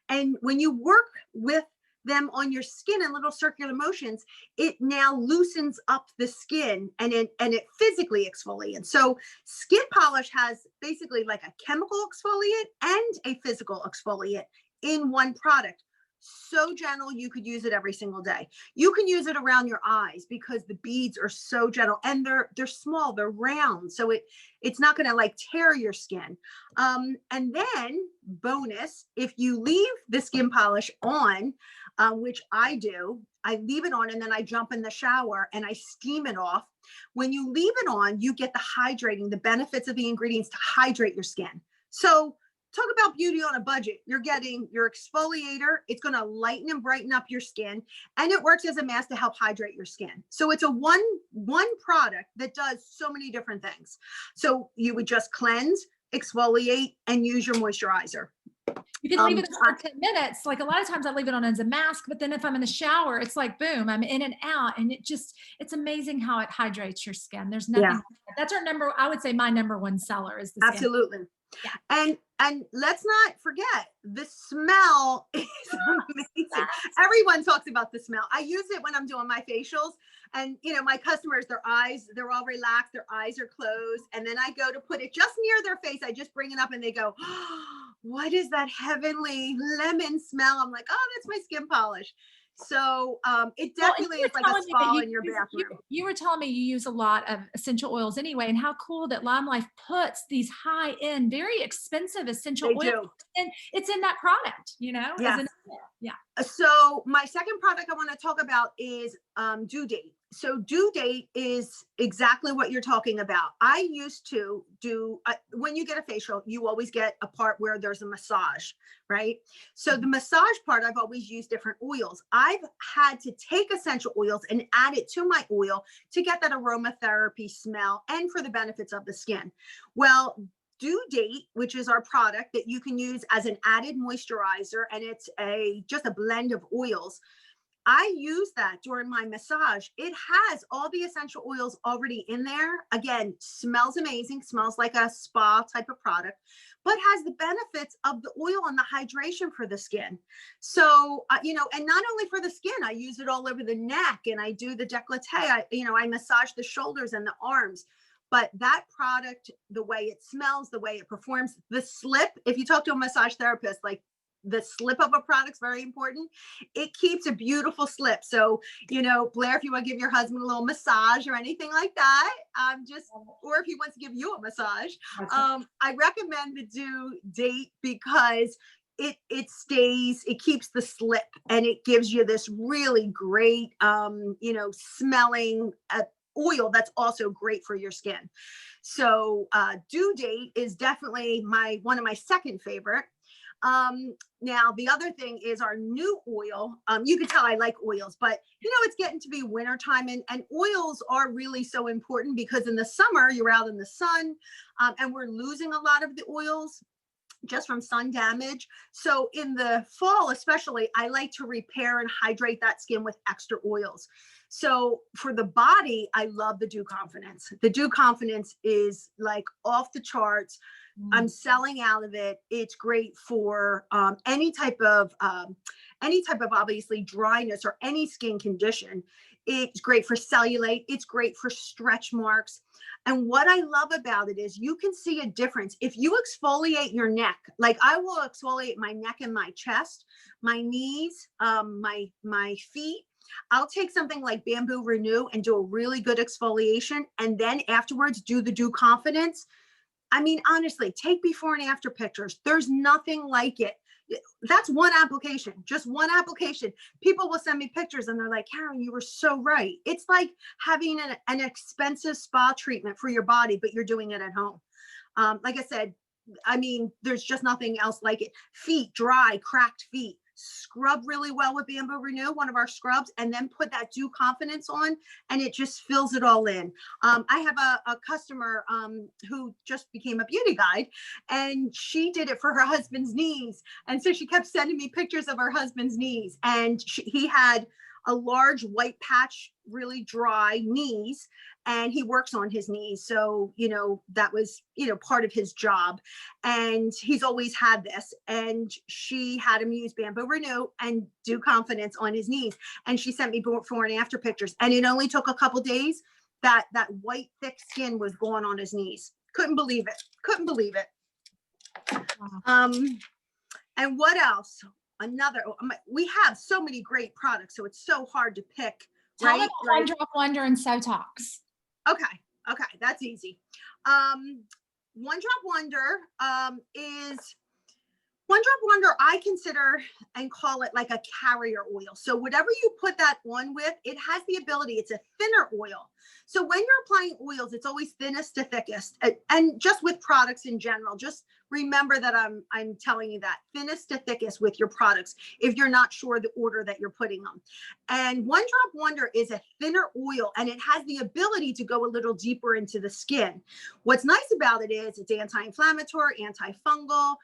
And when you work with them on your skin in little circular motions, it now loosens up the skin, and it physically exfoliates. So skin polish has basically like a chemical exfoliant and a physical exfoliant in one product. So gentle, you could use it every single day. You can use it around your eyes because the beads are so gentle, and they're small, they're round, so it's not going to like tear your skin. And then bonus, if you leave the skin polish on, which I do, I leave it on and then I jump in the shower and I steam it off. When you leave it on, you get the hydrating, the benefits of the ingredients to hydrate your skin. So talk about beauty on a budget. You're getting your exfoliator. It's going to lighten and brighten up your skin, and it works as a mask to help hydrate your skin. So it's a one product that does so many different things. So you would just cleanse, exfoliate, and use your moisturizer. You can leave it on for 10 minutes. Like a lot of times I leave it on as a mask, but then if I'm in the shower, it's like, boom, I'm in and out. And it's amazing how it hydrates your skin. There's nothing. Yeah. That's I would say my number one seller is the skin. Absolutely. Yeah. And let's not forget, the smell is amazing. Everyone talks about the smell. I use it when I'm doing my facials, and my customers, they're all relaxed, their eyes are closed, and then I go to put it just near their face. I just bring it up and they go, oh, what is that heavenly lemon smell? I'm like, oh, that's my skin polish. So it definitely is like a spa in your bathroom. You were telling me you use a lot of essential oils anyway, and how cool that Lime Life puts these high-end, very expensive essential oils, and it's in that product, Yes. Yeah. So my second product I want to talk about is Due Date. So Due Date is exactly what you're talking about. I used to do, when you get a facial, you always get a part where there's a massage, right? So the massage part, I've always used different oils. I've had to take essential oils and add it to my oil to get that aromatherapy smell and for the benefits of the skin. Well, Due Date, which is our product that you can use as an added moisturizer, and it's just a blend of oils. I use that during my massage. It has all the essential oils already in there. Again, smells amazing, smells like a spa type of product, but has the benefits of the oil and the hydration for the skin. So, and not only for the skin, I use it all over the neck, and I do the décolleté. I massage the shoulders and the arms. But that product, the way it smells, the way it performs, the slip, if you talk to a massage therapist, like the slip of a product is very important. It keeps a beautiful slip. So, Blair, if you want to give your husband a little massage or anything like that, or if he wants to give you a massage, I recommend the Due Date because it keeps the slip, and it gives you this really great, smelling oil that's also great for your skin. So Due Date is definitely one of my second favorite. Now the other thing is our new oil. You can tell I like oils, but it's getting to be winter time, and oils are really so important because in the summer you're out in the sun, and we're losing a lot of the oils just from sun damage. So in the fall, especially, I like to repair and hydrate that skin with extra oils. So for the body, I love the Dew Confidence. The Dew Confidence is like off the charts. I'm selling out of it. It's great for any type of obviously dryness or any skin condition. It's great for cellulite. It's great for stretch marks. And what I love about it is you can see a difference. If you exfoliate your neck, like I will exfoliate my neck and my chest, my knees, my feet. I'll take something like Bamboo Renew and do a really good exfoliation. And then afterwards do the Dew Confidence. I mean, honestly, take before and after pictures. There's nothing like it. That's one application, just one application. People will send me pictures and they're like, Karen, you were so right. It's like having an expensive spa treatment for your body, but you're doing it at home. Like I said, I mean, there's just nothing else like it. Feet, dry, cracked feet. Scrub really well with Bamboo Renew, one of our scrubs, and then put that Dew Confidence on, and it just fills it all in. I have a customer who just became a beauty guide, and she did it for her husband's knees. And so she kept sending me pictures of her husband's knees, and he had a large white patch, really dry knees, and he works on his knees. So, that was, part of his job. And he's always had this. And she had him use Bamboo Renew and do Confidence on his knees. And she sent me before and after pictures. And it only took a couple days. That white thick skin was gone on his knees. Couldn't believe it. Couldn't believe it. Wow. And what else? We have so many great products, so it's so hard to pick. Tell Right? them about One Drop Wonder and Sotox. Okay, that's easy. One Drop Wonder is One Drop Wonder, I consider and call it like a carrier oil. So whatever you put that on with, it has the ability, it's a thinner oil. So when you're applying oils, it's always thinnest to thickest. And just with products in general, just remember that I'm telling you that thinnest to thickest with your products, if you're not sure the order that you're putting them. And One Drop Wonder is a thinner oil, and it has the ability to go a little deeper into the skin. What's nice about it is it's anti-inflammatory, antifungal,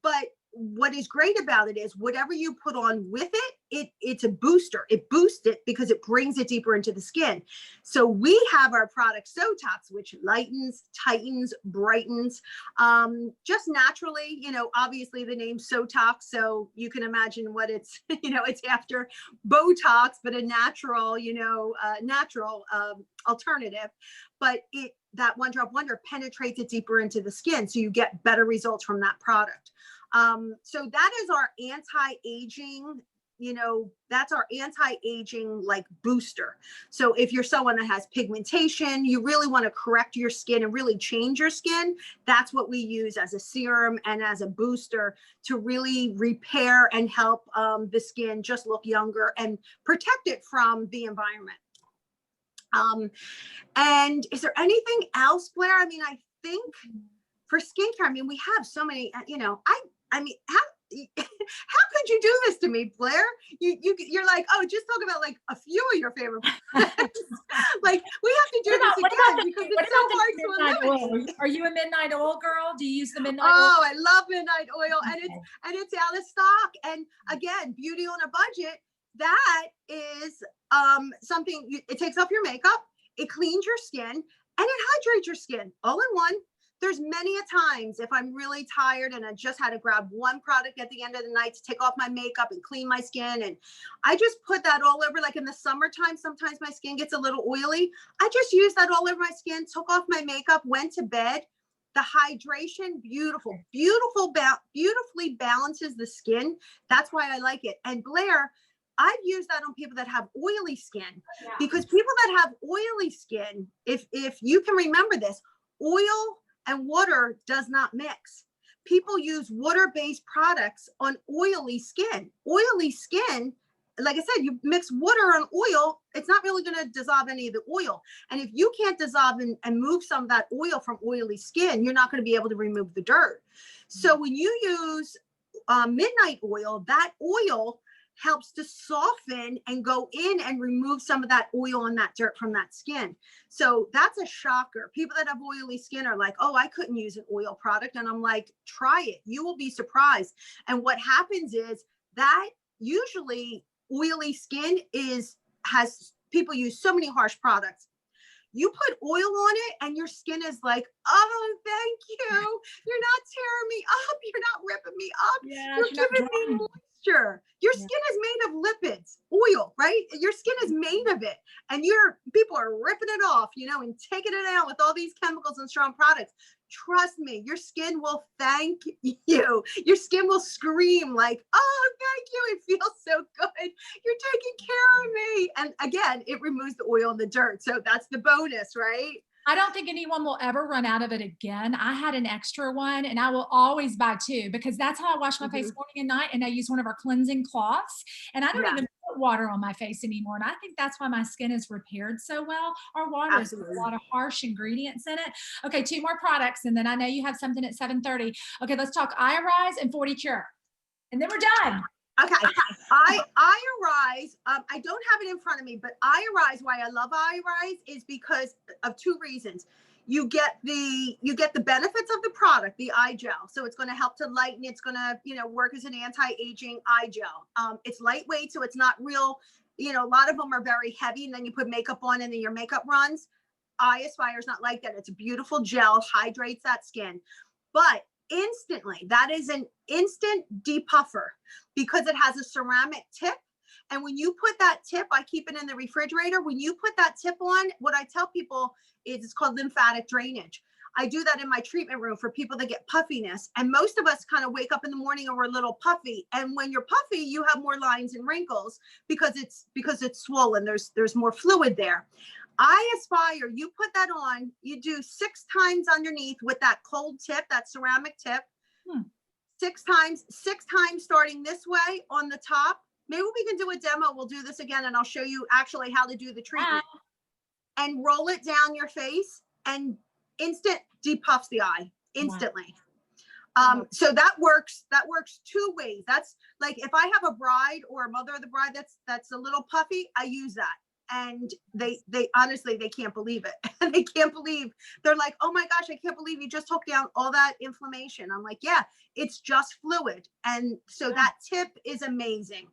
but what is great about it is whatever you put on with it's a booster. It boosts it because it brings it deeper into the skin. So we have our product Sotox, which lightens, tightens, brightens, just naturally. Obviously the name Sotox, so you can imagine what it's, it's after Botox, but a natural, natural alternative. But that One Drop Wonder penetrates it deeper into the skin, so you get better results from that product. So that is our anti-aging, that's our anti-aging like booster. So if you're someone that has pigmentation, you really want to correct your skin and really change your skin, that's what we use as a serum and as a booster to really repair and help the skin just look younger and protect it from the environment. And is there anything else, Blair? I mean, I think for skincare, we have so many, how could you do this to me, Blair? You're like, oh, just talk about like a few of your favorite products. Like we have to do this again because it's so hard to eliminate. Are you a midnight oil girl? Do you use the midnight oil? Oh, I love midnight oil, and it's out of stock. And again, beauty on a budget. That is something. It takes off your makeup, it cleans your skin, and it hydrates your skin all in one. There's many a times if I'm really tired and I just had to grab one product at the end of the night to take off my makeup and clean my skin. And I just put that all over, like in the summertime, sometimes my skin gets a little oily. I just used that all over my skin, took off my makeup, went to bed. The hydration, beautifully balances the skin. That's why I like it. And Blair, I've used that on people that have oily skin, because people that have oily skin, if you can remember this, oil and water does not mix. People use water-based products on oily skin. Oily skin, like I said, you mix water on oil, it's not really going to dissolve any of the oil. And if you can't dissolve and move some of that oil from oily skin, you're not going to be able to remove the dirt. So when you use midnight oil, that oil helps to soften and go in and remove some of that oil and that dirt from that skin. So that's a shocker. People that have oily skin are like, oh, I couldn't use an oil product. And I'm like, try it. You will be surprised. And what happens is that usually oily skin has people use so many harsh products. You put oil on it and your skin is like, oh, thank you. You're not tearing me up. You're not ripping me up. Yeah, you're giving me moisture. Your skin is made of lipids, oil, right? Your skin is made of it. And people are ripping it off, and taking it out with all these chemicals and strong products. Trust me, your skin will thank you. Your skin will scream like, oh, thank you. It feels so good. You're taking care of me. And again, it removes the oil and the dirt. So that's the bonus, right? I don't think anyone will ever run out of it again. I had an extra one and I will always buy two because that's how I wash my face morning and night. And I use one of our cleansing cloths and I don't even put water on my face anymore. And I think that's why my skin is repaired so well. Our water has a lot of harsh ingredients in it. Okay, two more products. And then I know you have something at 7:30. Okay, let's talk Eye Rise and 40 Cure. And then we're done. Okay. Eye Rise, I don't have it in front of me, but Eye Rise, why I love Eye Rise is because of two reasons. you get the benefits of the product, the eye gel. So it's going to help to lighten. It's going to, work as an anti-aging eye gel. It's lightweight, so it's not real. A lot of them are very heavy, and then you put makeup on, and then your makeup runs. Eye Aspire is not like that. It's a beautiful gel, hydrates that skin, but instantly, that is an instant depuffer because it has a ceramic tip. And when you put that tip, I keep it in the refrigerator. When you put that tip on, what I tell people is it's called lymphatic drainage. I do that in my treatment room for people that get puffiness. And most of us kind of wake up in the morning and we're a little puffy. And when you're puffy, you have more lines and wrinkles because it's swollen. There's more fluid there. Eye Aspire, you put that on, you do 6 times underneath with that cold tip, that ceramic tip. 6 times starting this way on the top. Maybe we can do a demo. We'll do this again, and I'll show you actually how to do the treatment. And roll it down your face, and instant depuffs the eye instantly. So that works 2 ways. That's like if I have a bride or a mother of the bride that's a little puffy, I use that. And they honestly, they can't believe it. They can't believe, they're like, oh my gosh, I can't believe you just took down all that inflammation. I'm like, yeah, it's just fluid. And so that tip is amazing.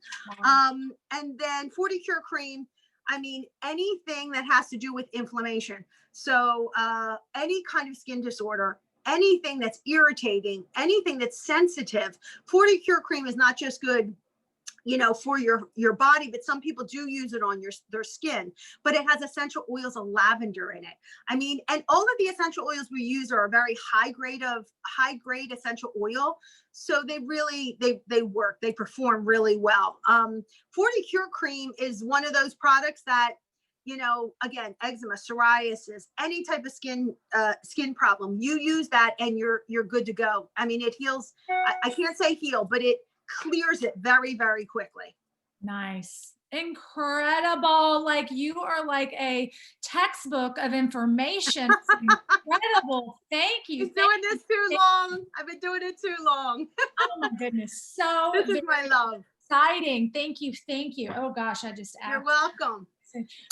And then 40 Cure Cream, I mean, anything that has to do with inflammation. So any kind of skin disorder, anything that's irritating, anything that's sensitive, 40 Cure Cream is not just good for your body, but some people do use it on their skin. But it has essential oils of lavender in it. I mean, and all of the essential oils we use are a very high grade essential oil. So they really they work. They perform really well. 40 Cure Cream is one of those products that, again, eczema, psoriasis, any type of skin problem, you use that and you're good to go. I mean, it heals. I can't say heal, but it clears it very, very quickly. Nice. Incredible. Like you are like a textbook of information. Incredible. Thank you. I've been doing this too long. I've been doing it too long. Oh my goodness. So this is my love. Exciting. Thank you. Thank you. Oh gosh, I just You're welcome.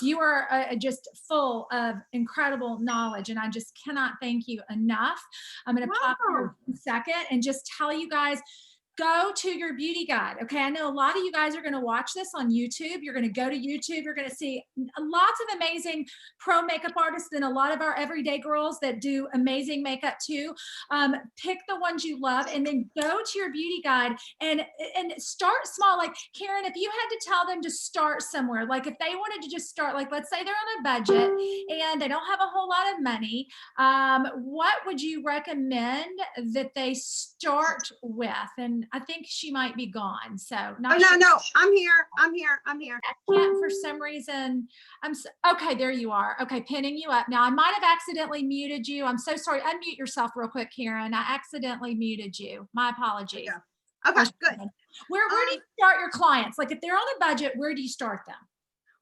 You are just full of incredible knowledge, and I just cannot thank you enough. I'm going to pop here in a second and just tell you guys, go to your beauty guide. Okay. I know a lot of you guys are going to watch this on YouTube. You're going to go to YouTube. You're going to see lots of amazing pro makeup artists and a lot of our everyday girls that do amazing makeup too. Pick the ones you love and then go to your beauty guide and start small. Like Karen, if you had to tell them to start somewhere, like if they wanted to just start, like, let's say they're on a budget and they don't have a whole lot of money. What would you recommend that they start with? And I think she might be gone. So not no, sure. no, I'm here. I can't for some reason. Okay, there you are. Okay, pinning you up. Now I might have accidentally muted you. I'm so sorry. Unmute yourself real quick, Karen. I accidentally muted you. My apologies. Okay, good. Where do you start your clients? Like if they're on a budget, where do you start them?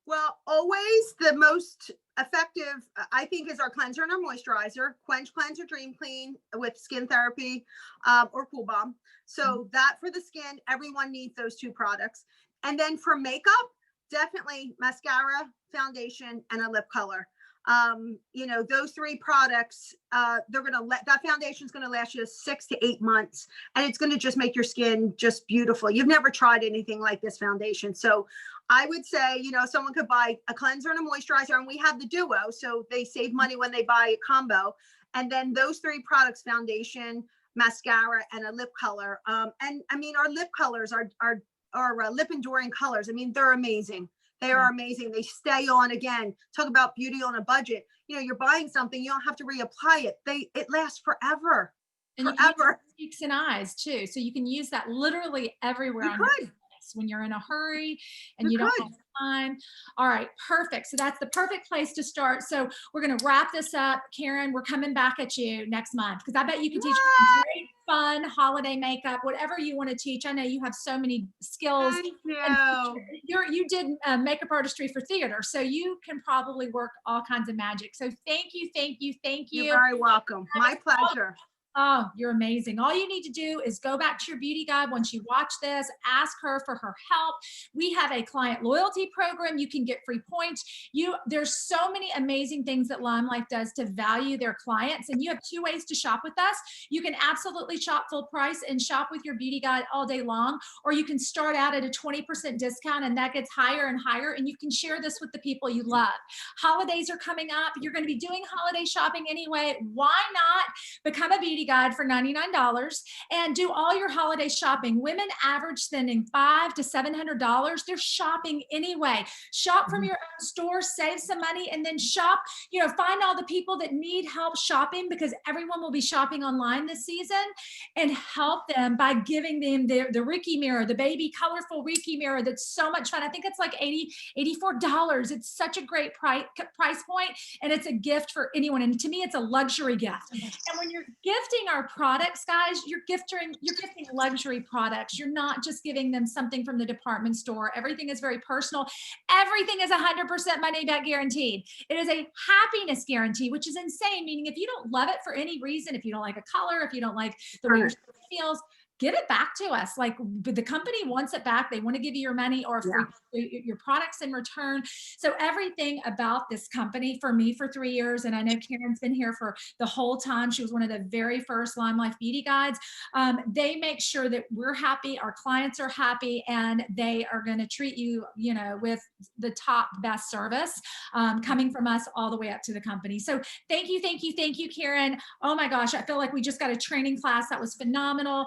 Well, always the most effective, I think, is our cleanser and our moisturizer. Quench, Cleanse, or Dream Clean with Skin Therapy or Cool Balm. So that for the skin, everyone needs those 2 products. And then for makeup, definitely mascara, foundation, and a lip color. Those 3 products, that foundation is going to last you 6 to 8 months, and it's going to just make your skin just beautiful. You've never tried anything like this foundation. So I would say, someone could buy a cleanser and a moisturizer, and we have the duo. So they save money when they buy a combo. And then those 3 products, foundation, mascara, and a lip color. And I mean, our lip colors are lip enduring colors. I mean, they're amazing. They are amazing. They stay on. Again, talk about beauty on a budget. You're buying something, you don't have to reapply it. It lasts forever. And you can use cheeks and eyes too. So you can use that literally everywhere. When you're in a hurry and you don't have time. All right, perfect. So that's the perfect place to start. So we're going to wrap this up. Karen, we're coming back at you next month because I bet you can teach great, fun holiday makeup, whatever you want to teach. I know you have so many skills. Thank you. You did makeup artistry for theater, so you can probably work all kinds of magic. So thank you. You're very welcome. My pleasure. Oh, you're amazing. All you need to do is go back to your beauty guide once you watch this, ask her for her help. We have a client loyalty program. You can get free points. There's so many amazing things that Lime Life does to value their clients. And you have two ways to shop with us. You can absolutely shop full price and shop with your beauty guide all day long, or you can start out at a 20% discount and that gets higher and higher. And you can share this with the people you love. Holidays are coming up. You're going to be doing holiday shopping anyway. Why not become a beauty guide for $99 and do all your holiday shopping? Women average spending $500 to $700. They're shopping anyway. Shop from your own store, save some money, and then shop, find all the people that need help shopping, because everyone will be shopping online this season, and help them by giving them the Reiki mirror, the baby colorful Reiki mirror. That's so much fun. I think it's like $84. It's such a great price point, and it's a gift for anyone. And to me, it's a luxury gift. And when you're gifting our products, guys, you're gifting luxury products. You're not just giving them something from the department store. Everything is very personal. Everything is 100% money back guaranteed. It is a happiness guarantee, which is insane. Meaning, if you don't love it for any reason, if you don't like a color, if you don't like the way your skin feels, give it back to us. Like, the company wants it back. They want to give you your money or your products in return. So everything about this company, for me, for 3 years, and I know Karen's been here for the whole time. She was one of the very first Lime Life beauty guides. They make sure that we're happy, our clients are happy, and they are going to treat you, with the top best service coming from us all the way up to the company. So thank you, Karen. Oh my gosh, I feel like we just got a training class. That was phenomenal.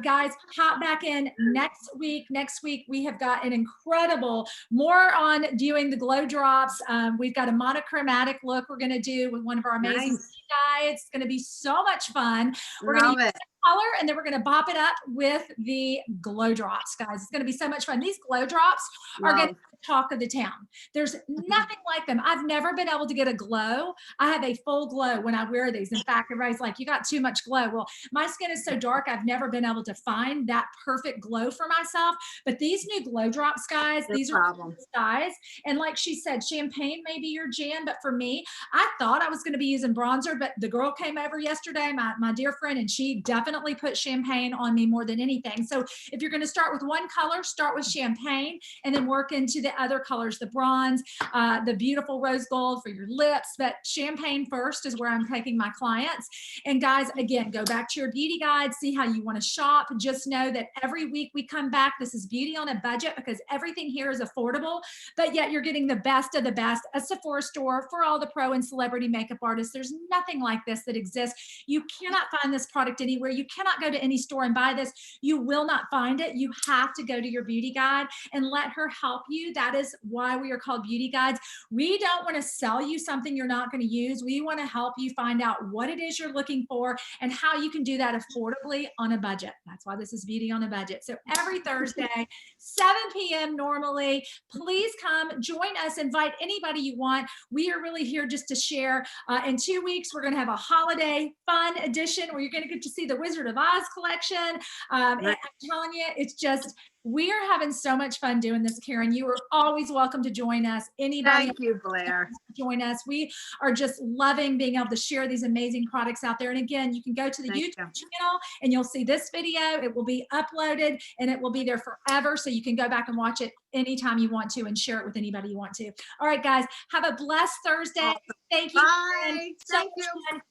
Guys, hop back in next week. Next week, we have got an incredible, more on doing the glow drops. We've got a monochromatic look we're going to do with one of our amazing guys. It's going to be so much fun. We're going to use color, and then we're going to bop it up with the glow drops, guys. It's going to be so much fun. These glow drops are going to be the talk of the town. There's nothing like them. I've never been able to get a glow. I have a full glow when I wear these. In fact, everybody's like, you got too much glow. Well, my skin is so dark, I've never been able to find that perfect glow for myself. But these new glow drops, guys, these are size. And like she said, champagne may be your jam, but for me, I thought I was going to be using bronzer, but the girl came over yesterday, my dear friend, and she definitely put champagne on me more than anything. So if you're going to start with one color, start with champagne, and then work into the other colors, the bronze, the beautiful rose gold for your lips. But champagne first is where I'm taking my clients. And guys, again, go back to your beauty guide, see how you want to shop. Just know that every week we come back. This is Beauty on a Budget, because everything here is affordable, but yet you're getting the best of the best. A Sephora store for all the pro and celebrity makeup artists. There's nothing like this that exists. You cannot find this product anywhere. You cannot go to any store and buy this. You will not find it. You have to go to your beauty guide and let her help you. That is why we are called beauty guides. We don't want to sell you something you're not going to use. We want to help you find out what it is you're looking for and how you can do that affordably on a budget. That's why this is Beauty on a Budget. So every Thursday, 7 p.m. normally, please come join us. Invite anybody you want. We are really here just to share. In 2 weeks, we're going to have a holiday fun edition where you're going to get to see the Wizard of Oz collection. And I'm telling you, it's just, we are having so much fun doing this, Karen. You are always welcome to join us. Anybody, thank you, Blair. Join us. We are just loving being able to share these amazing products out there. And again, you can go to the YouTube channel and you'll see this video. It will be uploaded and it will be there forever. So you can go back and watch it anytime you want to and share it with anybody you want to. All right, guys, have a blessed Thursday. Awesome. Thank you. Bye. Thank you.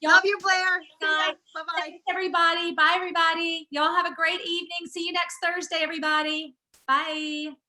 Love you, Blair. Bye-bye. Thanks, everybody. Bye, everybody. Y'all have a great evening. See you next Thursday, everybody. Bye.